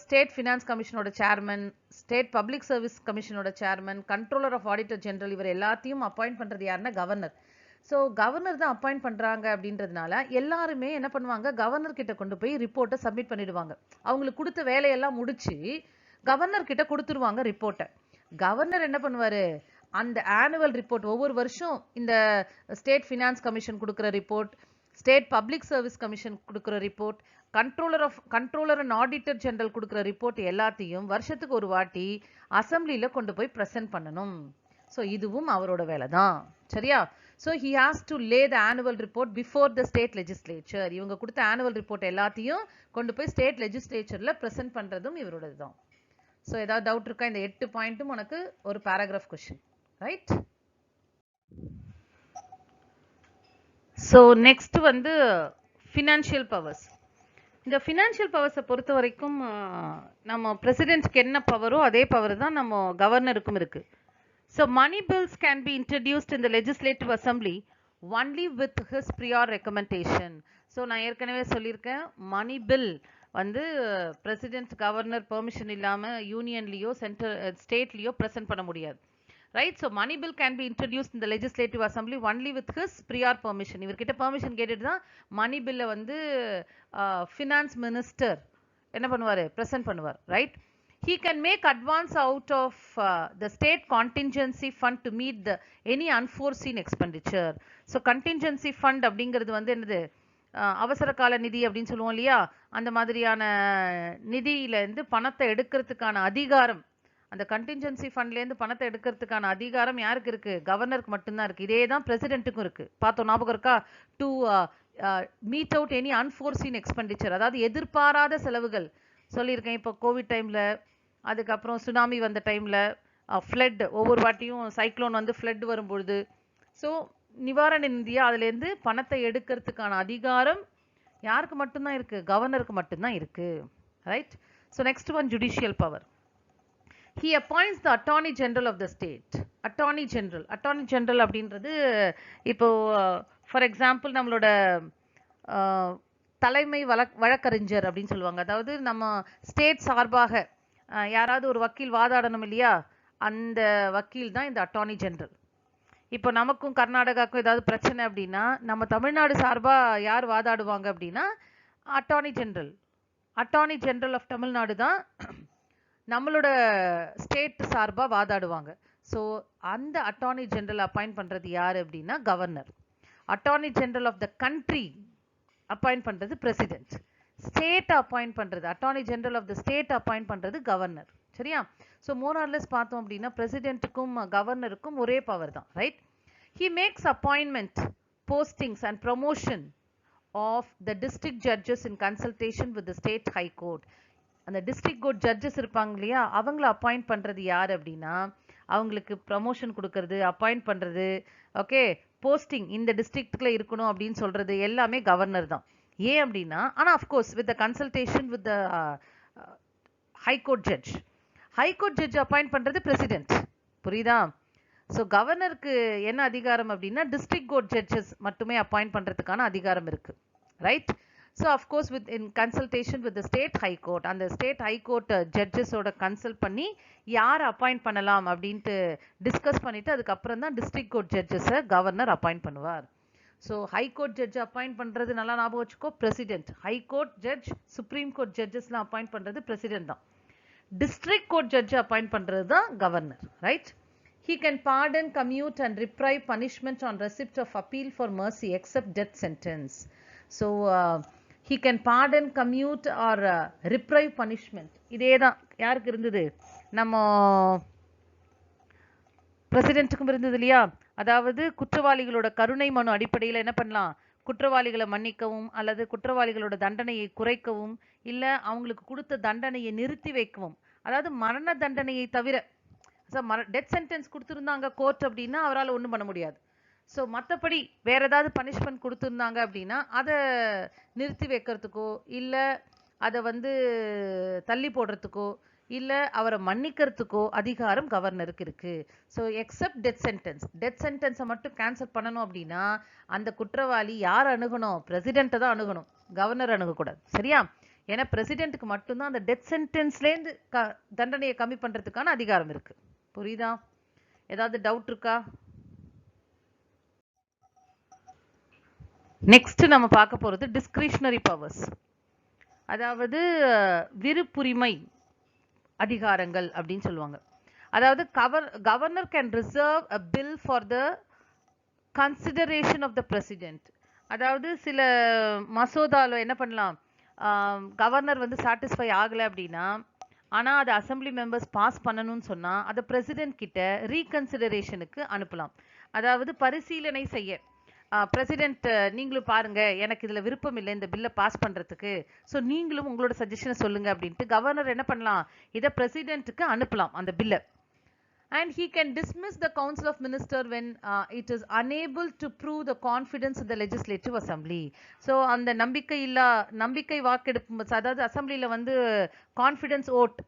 state finance கமிஷனோட chairman, state public service கமிஷனோட chairman, controller of auditor general, இவர் எல்லாத்தையும் appoint பண்றது யாருன்னா governor. So governor தான் appoint பண்றாங்க அப்படின்றதுனால எல்லாருமே என்ன பண்ணுவாங்க, கவர்னர் கிட்ட கொண்டு போய் ரிப்போர்ட்டை சப்மிட் பண்ணிடுவாங்க. அவங்களுக்கு கொடுத்த வேலையெல்லாம் முடிச்சு கவர்னர் கிட்ட கொடுத்துருவாங்க ரிப்போர்ட்டை. கவர்னர் என்ன பண்ணுவாரு, அந்த ஆனுவல் ரிப்போர்ட் ஒவ்வொரு வருஷம் இந்த ஸ்டேட் ஃபினான்ஸ் கமிஷன் கொடுக்குற report, state public service commission கொடுக்குற report, controller and auditor general கொடுக்குற ரிப்போர்ட் எல்லாத்தையும் வருஷத்துக்கு ஒரு வாட்டி அசம்பிளியில கொண்டு போய் பிரசன்ட் பண்ணணும். ஸோ இதுவும் அவரோட வேலை தான். சரியா? So he has to lay the annual report before the state legislature. இவங்க கொடுத்த ஆனுவல் ரிப்போர்ட் எல்லாத்தையும் கொண்டு போய் ஸ்டேட் லெஜிஸ்லேச்சர்ல பிரசன்ட் பண்றதும் இவரோடது தான். ஸோ ஏதாவது டவுட் இருக்கா? இந்த 8 பாயிண்ட்டும் உனக்கு ஒரு paragraph question. Right? So next வந்து ஃபினான்ஷியல் பவர்ஸ். இந்த ஃபினான்ஷியல் பவர்ஸை பொறுத்த வரைக்கும் நம்ம பிரசிடென்ட்க்கு என்ன பவரோ அதே பவர் தான் நம்ம கவர்னருக்கும் இருக்கு. So money bills can be introduced in the legislative assembly only with his prior recommendation. So நான் ஏற்கனவே சொல்லியிருக்கேன், மணி பில் வந்து பிரசிடென்ட் கவர்னர் பெர்மிஷன் இல்லாமல் யூனியன்லேயோ ஸ்டேட்லேயோ ப்ரெசென்ட் பண்ண முடியாது. Right? So money bill can be introduced in the legislative assembly only with his prior permission. இவர்கிட்ட permission கேட்டுட்டு தான் money bill வந்து finance minister என்ன பண்ணுவாரு, present பண்ணுவார். Right? He can make advance out of the state contingency fund to meet any unforeseen expenditure. So contingency fund அப்படிங்கிறது வந்து என்னது, அவசர கால நிதி அப்படின்னு சொல்லுவோம் இல்லையா, அந்த மாதிரியான நிதியில இருந்து பணத்தை எடுக்கிறதுக்கான அதிகாரம், அந்த கண்டின்ஜென்சி ஃபண்ட்லேருந்து பணத்தை எடுக்கிறதுக்கான அதிகாரம் யாருக்கு இருக்கு, கவர்னருக்கு மட்டும்தான் இருக்கு. இதே தான் பிரசிடென்ட்டுக்கும் இருக்கு. பார்த்தோம், ஞாபகம் இருக்கா? To meet out any unforeseen expenditure, அதாவது எதிர்பாராத செலவுகள் சொல்லியிருக்கேன். இப்போ கோவிட் டைம்ல, அதுக்கப்புறம் சுனாமி வந்த டைம்ல, ஃப்ளட், ஒவ்வொரு வாட்டியும் சைக்ளோன் வந்து ஃப்ளட் வரும்பொழுது, ஸோ நிவாரண நிதியா அதுலேருந்து பணத்தை எடுக்கிறதுக்கான அதிகாரம் யாருக்கு மட்டும்தான் இருக்கு, கவர்னருக்கு மட்டும்தான் இருக்கு. Right? So next one, judicial power. He appoints the attorney general of the state. Attorney general அப்படின்றது இப்போ ஃபார் எக்ஸாம்பிள் நம்மளோட தலைமை வழக்கறிஞர் அப்படின்னு சொல்லுவாங்க. அதாவது நம்ம ஸ்டேட் சார்பாக யாராவது ஒரு வக்கீல் வாதாடணும் இல்லையா, அந்த வக்கீல் தான் இந்த அட்டார்னி ஜெனரல். இப்போ நமக்கும் கர்நாடகாவுக்கும் ஏதாவது பிரச்சனை அப்படின்னா நம்ம தமிழ்நாடு சார்பா யார் வாதாடுவாங்க அப்படின்னா அட்டார்னி ஜெனரல் ஆஃப் தமிழ்நாடு தான் நம்மளோட ஸ்டேட் சார்பா வாதாடுவாங்க. ஸோ அந்த அட்டார்னி ஜெனரல் அப்பாயிண்ட் பண்றது யாரு அப்படின்னா governor. Attorney general of the country appoint பண்றது பிரசிடென்ட். ஸ்டேட் அப்பாயிண்ட் பண்றது, attorney general of the state appoint பண்றது கவர்னர். சரியா? ஸோ மோர் ஆர் லெஸ் பார்த்தோம் அப்படின்னா பிரசிடென்ட்டுக்கும் கவர்னருக்கும் ஒரே பவர் தான். Right? He makes appointment, postings and promotion of the district judges in consultation with the state high court. அந்த டிஸ்ட்ரிக்ட் கோர்ட் ஜட்ஜஸ் இருப்பாங்க இல்லையா, அவங்கள அப்பாயிண்ட் பண்றது யார் அப்படின்னா அவங்களுக்கு ப்ரமோஷன் கொடுக்கறது, அப்பாயிண்ட் பண்றது, ஓகே, போஸ்டிங் இந்த டிஸ்ட்ரிக்ட்ல இருக்கணும் அப்படின்னு சொல்றது எல்லாமே கவர்னர் தான். ஏன் அப்படின்னா, ஆனா of course with the consultation with the high court judge. High court judge appoint பண்றது பிரசிடென்ட். புரியுதா? ஸோ கவர்னருக்கு என்ன அதிகாரம் அப்படின்னா டிஸ்ட்ரிக்ட் கோர்ட் ஜட்ஜஸ் மட்டுமே அப்பாயிண்ட் பண்றதுக்கான அதிகாரம் இருக்கு. Right? So of course in consultation with the state high court, அந்த state high court judges ஓட கன்சல்ட் பண்ணி யார் அப்பாயிண்ட் பண்ணலாம் அப்படின்ட்டு டிஸ்கஸ் பண்ணிட்டு அதுக்கப்புறம் தான் டிஸ்ட்ரிக்ட் கோர்ட் ஜட்ஜஸை கவர்னர் அப்பாயிண்ட் பண்ணுவார். So high court judge appoint பண்ணுறது நல்லா ஞாபகம் வச்சுக்கோ, president. High court judge, supreme court ஜட்ஜஸ்லாம் அப்பாயிண்ட் பண்ணுறது பிரசிடென்ட் தான். டிஸ்ட்ரிக்ட் கோர்ட் ஜட்ஜ் அப்பாயிண்ட் பண்ணுறது தான் governor, right? He can pardon, commute and reprieve punishment on receipt of appeal for mercy except death sentence. So he can pardon, commute or reprieve punishment. இதே தான் யாருக்கு இருந்தது? நம்ம பிரசிடென்ட்டுக்கும் இருந்தது இல்லையா? அதாவது குற்றவாளிகளோட கருணை மனு அடிப்படையில் என்ன பண்ணலாம்? குற்றவாளிகளை மன்னிக்கவும் அல்லது குற்றவாளிகளோட தண்டனையை குறைக்கவும் இல்ல அவங்களுக்கு கொடுத்த தண்டனையை நிறுத்தி வைக்கவும். அதாவது மரண தண்டனையை தவிர டெத் சென்டென்ஸ் கொடுத்துருந்தாங்க கோர்ட் அப்படின்னா அவரால் ஒன்றும் பண்ண முடியாது. ஸோ மற்றபடி வேற ஏதாவது பனிஷ்மெண்ட் கொடுத்துருந்தாங்க அப்படின்னா அதை நிறுத்தி வைக்கிறதுக்கோ இல்லை அதை தள்ளி போடுறதுக்கோ இல்லை அவரை மன்னிக்கிறதுக்கோ அதிகாரம் கவர்னருக்கு இருக்கு. ஸோ எக்ஸப்ட் டெத் சென்டென்ஸை மட்டும் கேன்சல் பண்ணணும் அப்படின்னா அந்த குற்றவாளி யார் அணுகணும்? பிரசிடென்ட்டை தான் அணுகணும், கவர்னர் அணுகக்கூடாது. சரியா? ஏன்னா பிரசிடென்ட்டுக்கு மட்டும்தான் அந்த டெத் சென்டென்ஸ்லேருந்து தண்டனையை கம்மி பண்ணுறதுக்கான அதிகாரம் இருக்கு. புரியுதா? ஏதாவது டவுட் இருக்கா? நெக்ஸ்ட் நம்ம பார்க்க போறது டிஸ்கிரிஷனரி பவர்ஸ், அதாவது விருப்புரிமை அதிகாரங்கள் அப்படின்னு சொல்லுவாங்க. அதாவது governor can reserve a bill for the consideration of the president. அதாவது சில மசோதாவில் என்ன பண்ணலாம், கவர்னர் சாட்டிஸ்ஃபை ஆகலை அப்படின்னா ஆனால் அதை அசம்பிளி மெம்பர்ஸ் பாஸ் பண்ணணும்னு சொன்னால் அதை பிரசிடென்ட் கிட்ட ரீகன்சிடரேஷனுக்கு அனுப்பலாம். அதாவது பரிசீலனை செய்ய பிரசிடென்ட் நீங்களும் பாருங்க, எனக்கு இதில் விருப்பம் இல்லை இந்த பில்லை பாஸ் பண்ணுறதுக்கு, ஸோ நீங்களும் உங்களோட சஜஷனை சொல்லுங்க அப்படின்ட்டு கவர்னர் என்ன பண்ணலாம், இதை பிரசிடென்ட்டுக்கு அனுப்பலாம் அந்த பில்லை. And he can dismiss the council of minister when it is unable to prove the confidence in the legislative assembly. So அந்த நம்பிக்கை வாக்கெடுப்பு, அதாவது அசம்பிளியில் கான்ஃபிடன்ஸ் ஓட்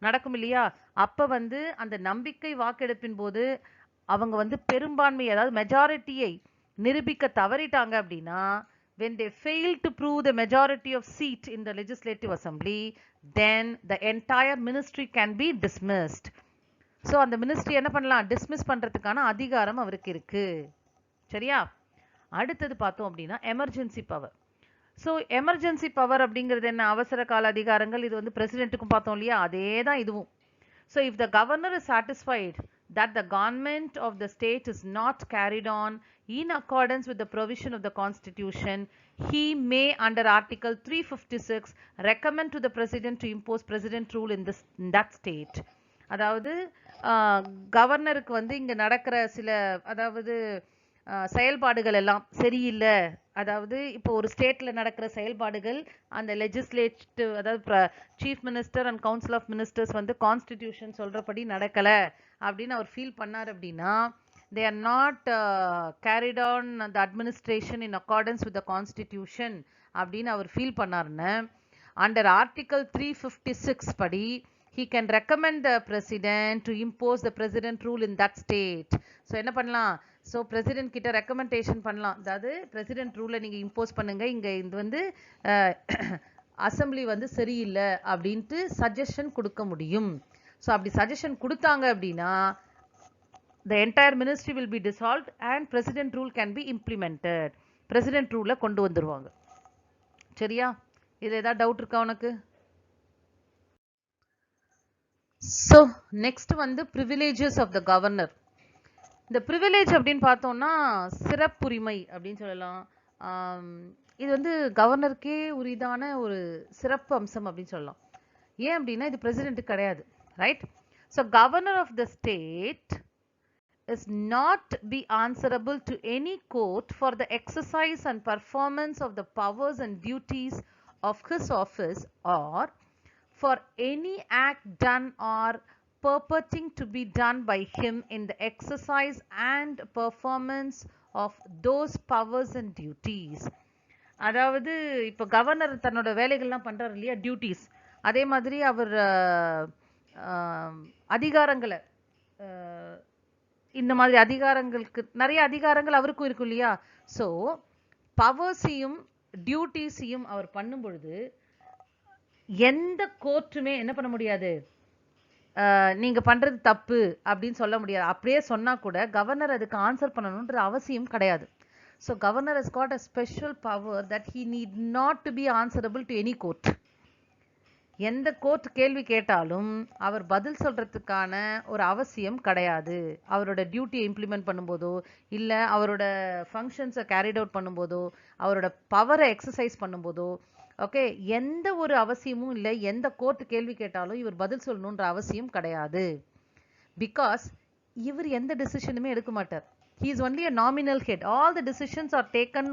நடக்கும் இல்லையா, அப்போ அந்த நம்பிக்கை வாக்கெடுப்பின் போது அவங்க பெரும்பான்மை, அதாவது மெஜாரிட்டியை நிரூபிக்க தவறிட்டாங்க அப்படின்னா, when they fail to prove the majority of seat in the legislative assembly, then the entire ministry can be dismissed. So அந்த மினிஸ்ட்ரி என்ன பண்ணலாம், டிஸ்மிஸ் பண்ணுறதுக்கான அதிகாரம் அவருக்கு இருக்கு. சரியா? அடுத்தது பார்த்தோம் அப்படின்னா emergency power. So emergency power அப்படிங்கிறது என்ன? அவசர கால அதிகாரங்கள். இது பிரசிடென்ட்டுக்கும் பார்த்தோம் இல்லையா, அதே தான் இதுவும். So if the governor is satisfied that the government of the state is not carried on in accordance with the provision of the constitution, he may under article 356 recommend to the president to impose president rule in that state. அதாவது கவர்னருக்கு இங்க நடக்கிற சில செயல்பாடுகள் எல்லாம் சரியில்லை, அதாவது இப்போ ஒரு ஸ்டேட்ல நடக்கிற செயல்பாடுகள் அந்த லெஜிஸ்லேட்டிவ், அதாவது chief minister and council of ministers constitution சொல்றபடி நடக்கல அப்படின்னு அவர் ஃபீல் பண்ணார் அப்படின்னா, they are not carried on the administration in accordance with the constitution அப்படின்னு அவர் ஃபீல் பண்ணாருன்னு under article 356 படி he can recommend the president to impose the president rule in that state. So என்ன பண்ணலாம், ஸோ பிரசிடென்ட் கிட்ட recommendation பண்ணலாம், அதாவது president ரூலை நீங்கள் இம்போஸ் பண்ணுங்க, இங்கே இது அசம்பிளி சரியில்லை அப்படின்ட்டு சஜஷன் கொடுக்க முடியும். ஸோ அப்படி சஜஷன் கொடுத்தாங்க அப்படின்னா the entire ministry will be dissolved and president rule can be implemented. president rule கொண்டு வந்துருவாங்க. சரியா? இதில் ஏதாவது டவுட் இருக்கா உனக்கு? So next privileges of the governor. இந்த privilege அப்படின்னு பார்த்தோம்னா சிறப்புரிமை அப்படின்னு சொல்லலாம். இது கவர்னருக்கே உரிதான ஒரு சிறப்பு அம்சம் அப்படின்னு சொல்லலாம். ஏன் அப்படின்னா இது பிரசிடென்ட் கிடையாது, right? So governor of the state is not be answerable to any court for the exercise and performance of the powers and duties of his office or for any act done or purporting to be done by him in the exercise and performance of those powers and duties. அதாவது இப்போ governor தன்னோட வேலைகள்லாம் பண்றாரு இல்லையா, duties, அதே மாதிரி அவர் அதிகாரங்களை, இந்த மாதிரி அதிகாரங்களுக்கு நிறைய அதிகாரங்கள் அவருக்கும் இருக்கும் இல்லையா. ஸோ பவர்ஸையும் டியூட்டிஸையும் அவர் பண்ணும் பொழுது எந்த கோர்ட்டுமே என்ன பண்ண முடியாது, நீங்க பண்றது தப்பு அப்படின்னு சொல்ல முடியாது. அப்படியே சொன்னா கூட கவர்னர் அதுக்கு ஆன்சர் பண்ணணும்ன்ற அவசியம் கிடையாது. So governor has got a special power that he need not to be answerable to any court. எந்த கோர்ட் கேள்வி கேட்டாலும் அவர் பதில் சொல்றதுக்கான ஒரு அவசியம் கிடையாது. அவரோட டியூட்டியை இம்ப்ளிமெண்ட் பண்ணும்போதோ இல்ல அவரோட ஃபங்க்ஷன்ஸை கேரிட் அவுட் பண்ணும்போதோ அவரோட பவரை எக்ஸசைஸ் பண்ணும்போதோ ஓகே, எந்த ஒரு அவசியமும் இல்லை. எந்த கோர்ட் கேள்வி கேட்டாலும் இவர் பதில் சொல்லணுன்ற அவசியம் கிடையாது. பிகாஸ் இவர் எந்த டிசிஷனுமே எடுக்க மாட்டார். He is only a nominal head. All the decisions are taken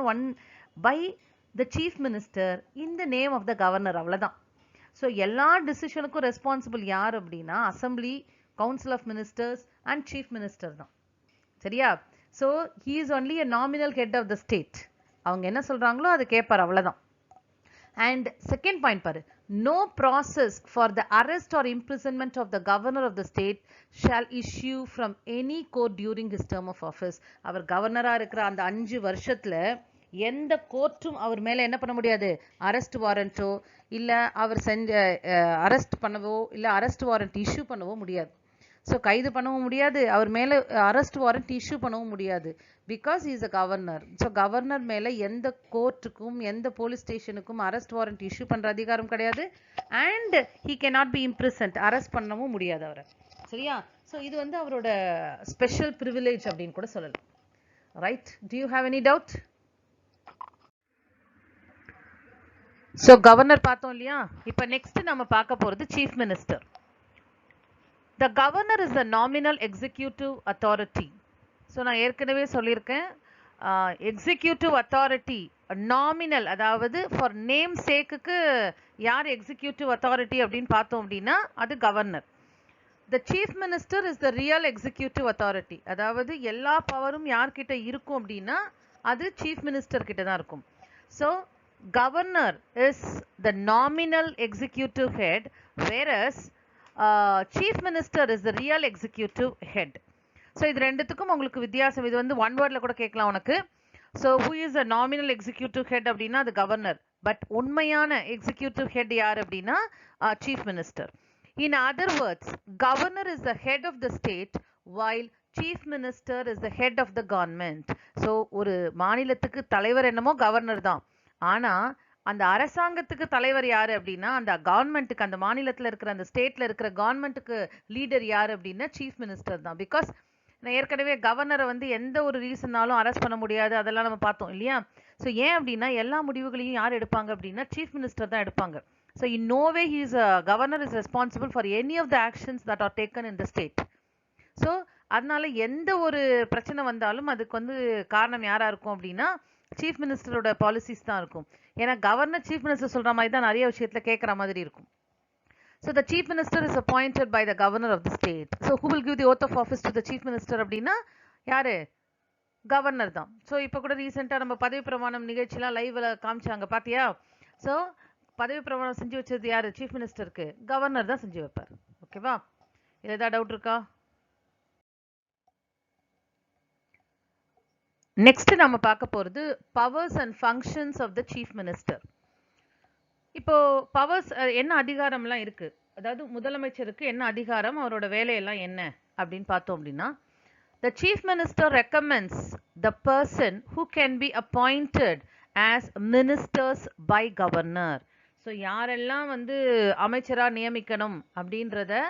by the chief minister in the name of the governor. அவ்வளவுதான். ஸோ எல்லா டிசிஷனுக்கும் ரெஸ்பான்சிபிள் யார் அப்படின்னா assembly, council of ministers and chief minister தான். சரியா? So he is only a nominal head of the state. அவங்க என்ன சொல்றாங்களோ அது கேட்பார், அவ்வளவுதான். And second point பாரு, no process for the arrest or imprisonment of the governor of the state shall issue from any court during his term of office. அவர் கவர்னரா இருக்கிற அந்த 5 வருஷத்துல எந்த கோர்ட்டும் அவர் மேல என்ன பண்ண முடியாது, அரெஸ்ட் வாரண்டோ இல்ல அவர் செஞ்ச அரெஸ்ட் பண்ணவோ இல்ல அரெஸ்ட் வாரண்ட் இஷ்யூ பண்ணவோ முடியாது. ஸோ கைது பண்ணவும் முடியாது, அவர் மேல அரெஸ்ட் வாரண்ட் இஷ்யூ பண்ணவும் முடியாது. Because is a governor. So governor மேல எந்த கோர்ட்டுக்கும் எந்த போலீஸ் ஸ்டேஷனுக்கும் அரெஸ்ட் வாரண்ட் இஷ்யூ பண்ற அதிகாரம் கிடையாது. And he cannot be imprisoned, arrest பண்ணவும் முடியாது அவரை. சரியா? ஸோ இது வந்து அவரோட ஸ்பெஷல் ப்ரிவிலேஜ் அப்படின்னு கூட சொல்லலாம். Right? To you have any doubt? So governor பார்த்தோம் இல்லையா? இப்போ நெக்ஸ்ட் நம்ம பார்க்க போறது chief minister. The governor is the nominal executive authority. So நான் ஏற்கனவே சொல்லியிருக்கேன், எக்ஸிக்யூட்டிவ் அத்தாரிட்டி நாமினல், அதாவது ஃபார் நேம் சேக்குக்கு யார் எக்ஸிக்யூட்டிவ் அத்தாரிட்டி அப்படின்னு பார்த்தோம் அப்படின்னா அது governor. The chief minister is the real executive authority. அதாவது எல்லா பவரும் யார்கிட்ட இருக்கும் அப்படின்னா அது சீஃப் மினிஸ்டர் கிட்ட தான் இருக்கும். So governor is the nominal executive head, whereas chief minister is the real executive head. So இது ரெண்டுத்துக்கும் உங்களுக்கு வித்தியாசம். இது வந்து ஒன் வேர்ட்ல கூட கேட்கலாம் உனக்கு. So who is a nominal executive head அப்படின்னா அது கவர்னர். பட் உண்மையான எக்ஸிக்யூட்டிவ் ஹெட் யார் அப்படின்னா chief minister. In other words, governor is the head of the state while chief minister is the head of the government. So ஒரு மாநிலத்துக்கு தலைவர் என்னமோ governor தான். ஆனா அந்த அரசாங்கத்துக்கு தலைவர் யாரு அப்படின்னா அந்த கவர்மெண்ட்டுக்கு, அந்த மாநிலத்தில் இருக்கிற அந்த ஸ்டேட்ல இருக்கிற கவர்மெண்ட்டுக்கு லீடர் யாரு அப்படின்னா சீஃப் மினிஸ்டர் தான். பிகாஸ் நான் ஏற்கனவே கவர்னரை வந்து எந்த ஒரு ரீசன்னாலும் அரெஸ்ட் பண்ண முடியாது, அதெல்லாம் நம்ம பார்த்தோம் இல்லையா? ஸோ ஏன் அப்படின்னா எல்லா முடிவுகளையும் யார் எடுப்பாங்க அப்படின்னா சீஃப் மினிஸ்டர் தான் எடுப்பாங்க. So in no way governor is responsible for any of the actions that are taken in the state. So அதனால எந்த ஒரு பிரச்சனை வந்தாலும் அதுக்கு வந்து காரணம் யாரா இருக்கும் அப்படின்னா சீஃப் மினிஸ்டரோட பாலிசிஸ் தான் இருக்கும். ஏன்னா கவர்னர் சீஃப் மினிஸ்டர் சொல்ற மாதிரி தான் நிறைய விஷயத்துல கேட்கற மாதிரி இருக்கும். So the chief minister is appointed by the governor of the state. So who will give the oath of office to the chief minister அப்படின்னா யாரு? கவர்னர் தான். ஸோ இப்போ கூட ரீசெண்டாக நம்ம பதவி பிரமாணம் நிகழ்ச்சியெல்லாம் லைவ்ல காமிச்சாங்க பாத்தியா? ஸோ பதவி பிரமாணம் செஞ்சு வச்சது யாரு? சீஃப் மினிஸ்டருக்கு கவர்னர் தான் செஞ்சு வைப்பார். ஓகேவா? இதுல ஏதாவது டவுட் இருக்கா? நெக்ஸ்ட் நம்ம பார்க்க போறது powers and functions of the chief minister. இப்போ பவர்ஸ் என்ன அதிகாரம்லாம் இருக்கு, அதாவது முதலமைச்சருக்கு என்ன அதிகாரம், அவரோட வேலையெல்லாம் என்ன அப்படின்னு பார்த்தோம் அப்படின்னா the chief minister recommends the person who can be appointed as ministers by governor. So யாரெல்லாம் வந்து அமைச்சரா நியமிக்கணும் அப்படின்றத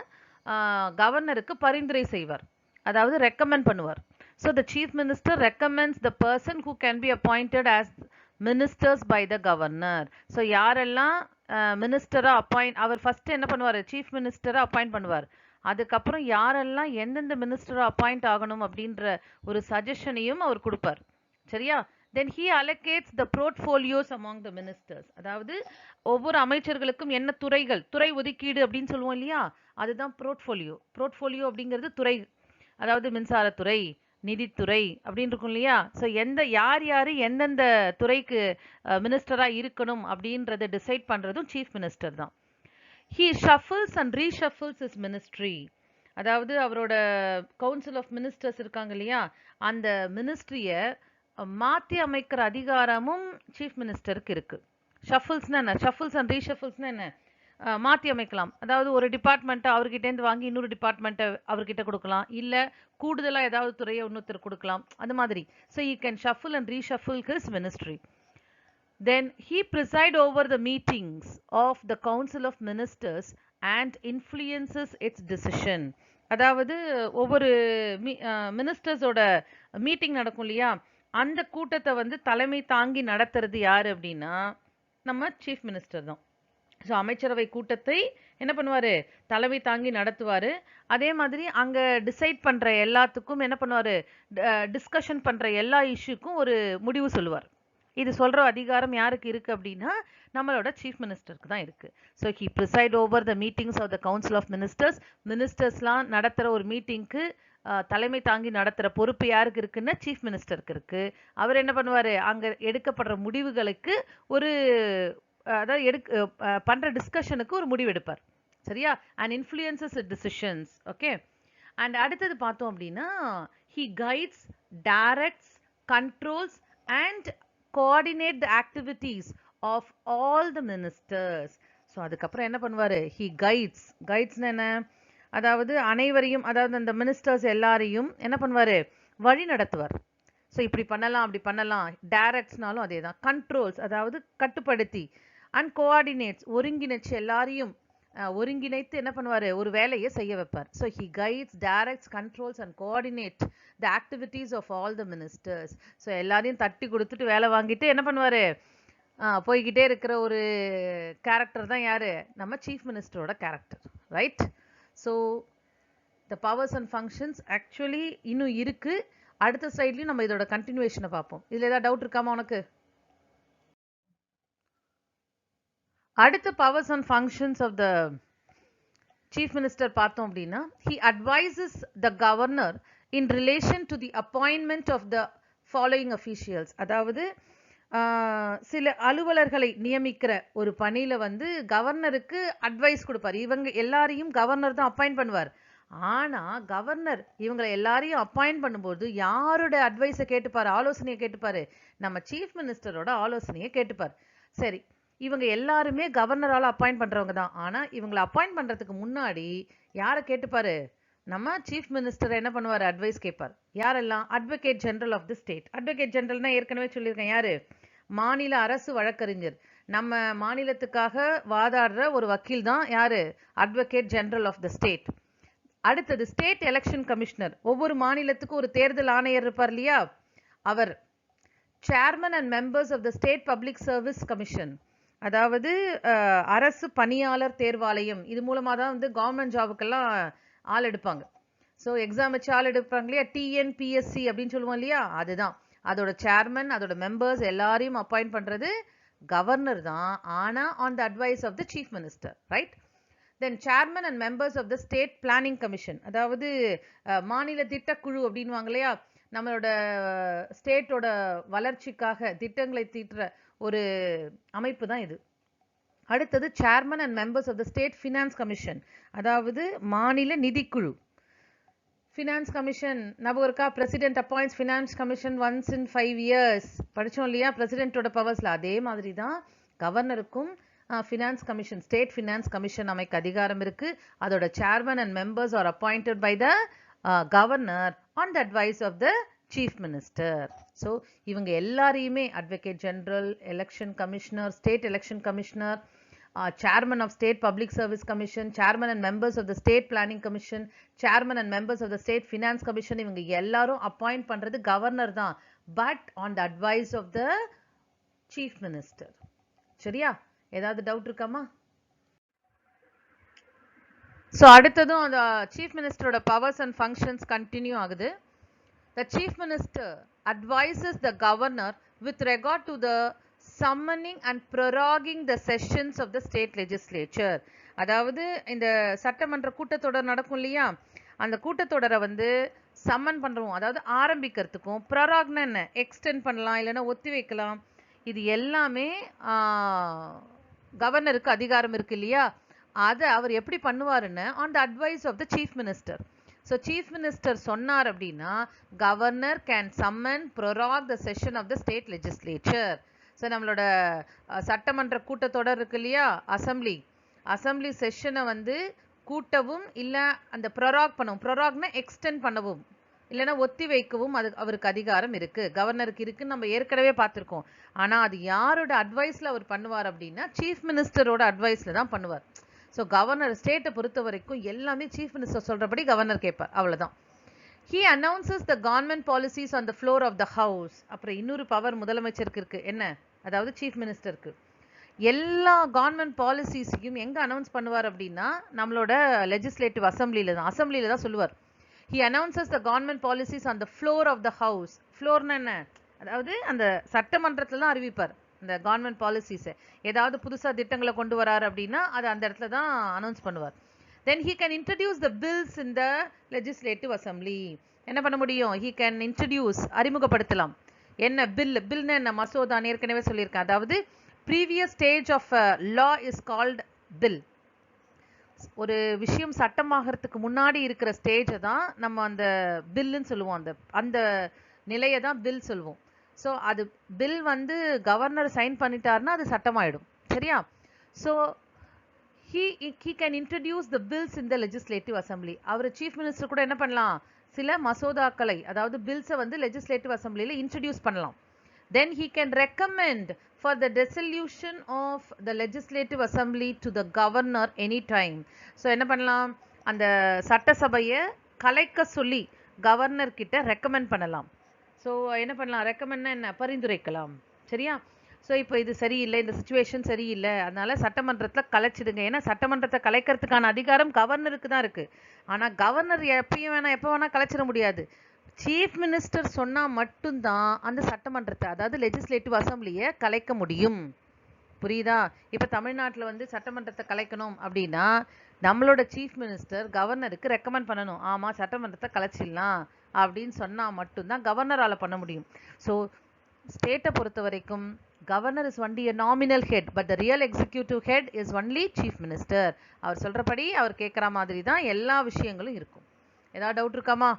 கவர்னருக்கு பரிந்துரை செய்வார், அதாவது ரெக்கமெண்ட் பண்ணுவார். So the chief minister recommends the person who can be appointed as ministers by the governor. So யாரெல்லாம் மினிஸ்டரா அப்பாயிண்ட், அவர் ஃபர்ஸ்ட் என்ன பண்ணுவார், சீஃப் மினிஸ்டரா அப்பாயிண்ட் பண்ணுவார். அதுக்கப்புறம் யாரெல்லாம் எந்தெந்த மினிஸ்டரா அப்பாயிண்ட் ஆகணும் அப்படின்ற ஒரு சஜஷனையும் அவர் கொடுப்பார். சரியா? then he allocates the portfolios among the ministers. அதாவது ஒவ்வொரு அமைச்சர்களுக்கும் என்ன துறைகள், துறை ஒதுக்கீடு அப்படின்னு சொல்லுவோம் இல்லையா, அதுதான் போர்ட்ஃபோலியோ. போர்ட்ஃபோலியோ அப்படிங்கிறது துறை, அதாவது மின்சாரத்துறை, நிதித்துறை அப்படின்னு இருக்கும் இல்லையா? ஸோ யார் எந்தெந்த துறைக்கு மினிஸ்டரா இருக்கணும் அப்படின்றத டிசைட் பண்றதும் சீஃப் மினிஸ்டர் தான். He shuffles and reshuffles his ministry. அதாவது அவரோட கவுன்சில் ஆஃப் மினிஸ்டர்ஸ் இருக்காங்க இல்லையா, அந்த மினிஸ்ட்ரிய மாற்றி அமைக்கிற அதிகாரமும் சீஃப் மினிஸ்டருக்கு இருக்கு. ஷஃபிள்ஸ்னா என்ன? ஷஃபிள்ஸ் அண்ட் ரீஷஃபிள்ஸ்னா என்ன? மாற்றி அமைக்கலாம். அதாவது ஒரு டிபார்ட்மெண்ட்டை அவர்கிட்டேருந்து வாங்கி இன்னொரு டிபார்ட்மெண்ட்டை அவர்கிட்ட கொடுக்கலாம், இல்லை கூடுதலாக ஏதாவது துறையை இன்னொருத்தர் கொடுக்கலாம், அந்த மாதிரி. So you can shuffle and reshuffle his ministry. Then he preside over the meetings of the Council of Ministers and influences its decision. அதாவது ஒவ்வொரு மினிஸ்டர்ஸோட மீட்டிங் நடக்கும் இல்லையா, அந்த கூட்டத்தை வந்து தலைமை தாங்கி நடத்துறது யாரு அப்படின்னா நம்ம சீஃப் மினிஸ்டர் தான். ஸோ அமைச்சரவை கூட்டத்தை என்ன பண்ணுவார்? தலைமை தாங்கி நடத்துவார். அதே மாதிரி அங்கே டிசைட் பண்ணுற எல்லாத்துக்கும் என்ன பண்ணுவார்? டிஸ்கஷன் பண்ணுற எல்லா இஷ்யூக்கும் ஒரு முடிவு சொல்லுவார். இது சொல்கிற அதிகாரம் யாருக்கு இருக்குது அப்படின்னா நம்மளோட சீஃப் மினிஸ்டருக்கு தான் இருக்குது. So he preside over the meetings of the council of ministers. மினிஸ்டர்ஸ்லாம் நடத்துகிற ஒரு மீட்டிங்க்கு தலைமை தாங்கி நடத்துகிற பொறுப்பு யாருக்கு இருக்குன்னா சீஃப் மினிஸ்டருக்கு இருக்குது. அவர் என்ன பண்ணுவார்? அங்கே எடுக்கப்படுற முடிவுகளுக்கு ஒரு அதாவது பண்ணுற டிஸ்கஷனுக்கு ஒரு முடிவு எடுப்பார். சரியா? And influences decisions. Okay. And அடுத்தது பார்த்தோம் அப்படின்னா he guides, directs, controls and coordinate the activities of all the ministers. So அதுக்கப்புறம் என்ன பண்ணுவார்? he கைட்ஸ்னா என்ன? அதாவது அனைவரையும், அதாவது அந்த மினிஸ்டர்ஸ் எல்லாரையும் என்ன பண்ணுவார்? வழி நடத்துவார். ஸோ இப்படி பண்ணலாம், அப்படி பண்ணலாம். டைரக்ட்ஸ்னாலும் அதே தான். கண்ட்ரோல்ஸ் அதாவது கட்டுப்படுத்தி, அண்ட் கோஆர்டினேட்ஸ் ஒருங்கிணைச்சு எல்லாரையும் ஒருங்கிணைத்து என்ன பண்ணுவார்? ஒரு வேலையை செய்ய வைப்பார். So he guides, directs, controls and coordinate the activities of all the ministers. So எல்லாரையும் தட்டி கொடுத்துட்டு வேலை வாங்கிட்டு என்ன பண்ணுவார்? போய்கிட்டே இருக்கிற ஒரு கேரக்டர் தான் யார்? நம்ம சீஃப் மினிஸ்டரோட character. Right? So the powers and functions actually இன்னும் இருக்குது. அடுத்த சைட்லையும் நம்ம இதோட கண்டினியூவேஷனை பார்ப்போம். இதில் ஏதாவது டவுட் இருக்காமா உனக்கு? அடுத்த powers and functions of the chief minister பார்த்தோம் அப்படின்னா he advises the governor in relation to the appointment of the following officials. அதாவது சில அலுவலர்களை நியமிக்கிற ஒரு பணியில் வந்து கவர்னருக்கு அட்வைஸ் கொடுப்பார். இவங்க எல்லாரையும் கவர்னர் தான் அப்பாயிண்ட் பண்ணுவார். ஆனால் கவர்னர் இவங்களை எல்லாரையும் அப்பாயிண்ட் பண்ணும்போது யாரோட அட்வைஸை கேட்டுப்பார்? ஆலோசனையை கேட்டுப்பார்? நம்ம சீஃப் மினிஸ்டரோட ஆலோசனையை கேட்டுப்பார். சரி, இவங்க எல்லாருமே கவர்னரால் அப்பாயிண்ட் பண்ணுறவங்க தான். ஆனால் இவங்களை அப்பாயிண்ட் பண்ணுறதுக்கு முன்னாடி யாரை கேட்டுப்பார்? நம்ம சீஃப் மினிஸ்டர் என்ன பண்ணுவார்? அட்வைஸ் கேட்பார். யாரெல்லாம்? Advocate general of the state. Advocate ஜெனரல்னா ஏற்கனவே சொல்லியிருக்கேன், யாரு? மாநில அரசு வழக்கறிஞர். நம்ம மாநிலத்துக்காக வாதாடுற ஒரு வக்கீல் தான் யாரு? Advocate general of the state. அடுத்தது ஸ்டேட் எலெக்ஷன் கமிஷனர். ஒவ்வொரு மாநிலத்துக்கும் ஒரு தேர்தல் ஆணையர் இருப்பார் இல்லையா, அவர். Chairman and members of the state public service commission, அதாவது அரசு பணியாளர் தேர்வாலயம். இது மூலமாக தான் வந்து கவர்மெண்ட் ஜாபுக்கெல்லாம் ஆள் எடுப்பாங்க. ஸோ எக்ஸாம் வச்சு ஆள் எடுப்பாங்க இல்லையா, டிஎன்பிஎஸ்சி அப்படின்னு சொல்லுவோம் இல்லையா, அதுதான். அதோட சேர்மன், அதோட மெம்பர்ஸ் எல்லாரையும் அப்பாயிண்ட் பண்ணுறது கவர்னர் தான், ஆனால் on the advice of the chief minister. Right? Then chairman and members of the state planning commission, அதாவது மாநில திட்டக்குழு அப்படின்வாங்க இல்லையா, நம்மளோட ஸ்டேட்டோட வளர்ச்சிக்காக திட்டங்களை தீட்டுற ஒரு அமைப்பு தான் இது. அடுத்தது chairman and members of the state finance commission, அதாவது மாநில நிதிக்குழு. ஃபினான்ஸ் கமிஷன் ஞாபகம் இருக்கா? President appoints finance commission once in 5 years படித்தோம் இல்லையா பிரசிடென்ட்டோட பவர்ஸில். அதே மாதிரி தான் கவர்னருக்கும் finance commission, state finance commission அமைக்க அதிகாரம் இருக்குது. அதோட chairman and members are appointed by the governor on the advice of the chief minister. So இவங்க எல்லாரையுமே advocate general, election commissioner, state election commissioner, chairman of state public service commission, chairman and members of the state planning commission, chairman and members of the state finance commission, இவங்க எல்லாரும் appoint பண்றது governor தான், but on the advice of the chief minister. சரியா? ஏதாவது doubt இருக்காமா? So அடுத்ததும் அந்த chief மினிஸ்டரோட பவர்ஸ் அண்ட் ஃபங்க்ஷன்ஸ் கண்டினியூ ஆகுது. The chief minister advises the governor with regard to the summoning and proroguing the sessions of the state legislature. அதாவது இந்த சட்டமன்ற கூட்டத்தொடர் நடக்கும் இல்லையா, அந்த கூட்டத்தொடரை வந்து சம்மன் பண்ணுறோம், அதாவது ஆரம்பிக்கிறதுக்கும், ப்ரொராக்னா என்ன, எக்ஸ்டெண்ட் பண்ணலாம் இல்லைன்னா ஒத்தி வைக்கலாம், இது எல்லாமே கவர்னருக்கு அதிகாரம் இருக்கு இல்லையா. அதை அவர் எப்படி பண்ணுவாருன்னு on the advice of the chief minister. So chief minister சொன்னார் அப்படின்னா governor can summon prorogue the session of the state legislature. So நம்மளோட சட்டமன்ற கூட்டத்தொடர் இருக்கு இல்லையா, அசம்பிளி செஷனை வந்து கூட்டவும் இல்லை அந்த ப்ரொராக் பண்ணவும், ப்ரொராக்னா எக்ஸ்டெண்ட் பண்ணவும் இல்லைன்னா ஒத்தி வைக்கவும் அது அவருக்கு அதிகாரம் இருக்கு, கவர்னருக்கு இருக்குன்னு நம்ம ஏற்கனவே பார்த்துருக்கோம். ஆனால் அது யாரோட அட்வைஸில் அவர் பண்ணுவார் அப்படின்னா சீஃப் மினிஸ்டரோட அட்வைஸில் தான் பண்ணுவார். ஸோ கவர்னர் ஸ்டேட்டை பொறுத்த வரைக்கும் எல்லாமே சீஃப் மினிஸ்டர் சொல்கிறபடி கவர்னர் கேட்பார், அவ்வளோதான். He announces the government policies on the floor of the house. அப்புறம் இன்னொரு பவர் முதலமைச்சருக்கு இருக்கு, என்ன, அதாவது சீஃப் மினிஸ்டருக்கு. எல்லா கவர்மெண்ட் பாலிசிஸையும் எங்கே அனௌன்ஸ் பண்ணுவார் அப்படின்னா நம்மளோட லெஜிஸ்லேட்டிவ் அசம்பிளியில் தான் சொல்லுவார். He announces the government policies on the floor of the house. ஃப்ளோர்னா என்ன, அதாவது அந்த சட்டமன்றத்தில் தான் அறிவிப்பார் இந்த கவர்மெண்ட் பாலிசிஸை. ஏதாவது புதுசாக திட்டங்களை கொண்டு வரார் அப்படின்னா அது அந்த இடத்துல தான் அனௌன்ஸ் பண்ணுவார். Then he can introduce the bills in the legislative assembly. என்ன பண்ண முடியும், he can introduce, அறிமுகப்படுத்தலாம். என்ன பில்னா என்ன, மசோதா, ஏற்கனவே சொல்லியிருக்கேன். அதாவது previous stage of law is called bill. ஒரு விஷயம் சட்டமாகறதுக்கு முன்னாடி இருக்கிற ஸ்டேஜை தான் நம்ம அந்த பில்லுன்னு சொல்லுவோம், அந்த நிலையை தான் பில் சொல்லுவோம். ஸோ அது பில் வந்து கவர்னர் சைன் பண்ணிட்டாருன்னா அது சட்டமாயிடும், சரியா? So he can introduce the bills in the legislative assembly. அவர் சீஃப் மினிஸ்டர் கூட என்ன பண்ணலாம், சில மசோதாக்களை அதாவது பில்ஸை வந்து லெஜிஸ்லேட்டிவ் அசம்பிளியில் இன்ட்ரடியூஸ் பண்ணலாம். Then he can recommend for the dissolution of the legislative assembly to the governor anytime. So என்ன பண்ணலாம், அந்த சட்டசபையை கலைக்க சொல்லி கவர்னர் கிட்ட ரெக்கமெண்ட் பண்ணலாம். ஸோ என்ன பண்ணலாம், ரெக்கமெண்ட்னா என்ன, பரிந்துரைக்கலாம், சரியா? ஸோ இப்போ இது சரியில்லை, இந்த சுச்சுவேஷன் சரியில்லை, அதனால சட்டமன்றத்தில் கலைச்சிடுங்க. ஏன்னா சட்டமன்றத்தை கலைக்கிறதுக்கான அதிகாரம் கவர்னருக்கு தான் இருக்குது. ஆனால் கவர்னர் எப்போ வேணால் கலைச்சிட முடியாது. சீஃப் மினிஸ்டர் சொன்னால் மட்டும்தான் அந்த சட்டமன்றத்தை அதாவது லெஜிஸ்லேட்டிவ் அசம்பிளியை கலைக்க முடியும். புரியுதா? இப்போ தமிழ்நாட்டில் வந்து சட்டமன்றத்தை கலைக்கணும் அப்படின்னா நம்மளோட சீஃப் மினிஸ்டர் கவர்னருக்கு ரெக்கமெண்ட் பண்ணணும், ஆமாம் சட்டமன்றத்தை கலைச்சிடலாம் அப்படின்னு சொன்னால் மட்டும்தான் கவர்னரால் பண்ண முடியும். ஸோ ஸ்டேட்டை பொறுத்த வரைக்கும் governor is only a nominal head, but the real executive head is only chief minister. அவர் சொல்கிறபடி அவர் கேட்குற மாதிரி தான் எல்லா விஷயங்களும் இருக்கும். ஏதாவது டவுட் இருக்காமா?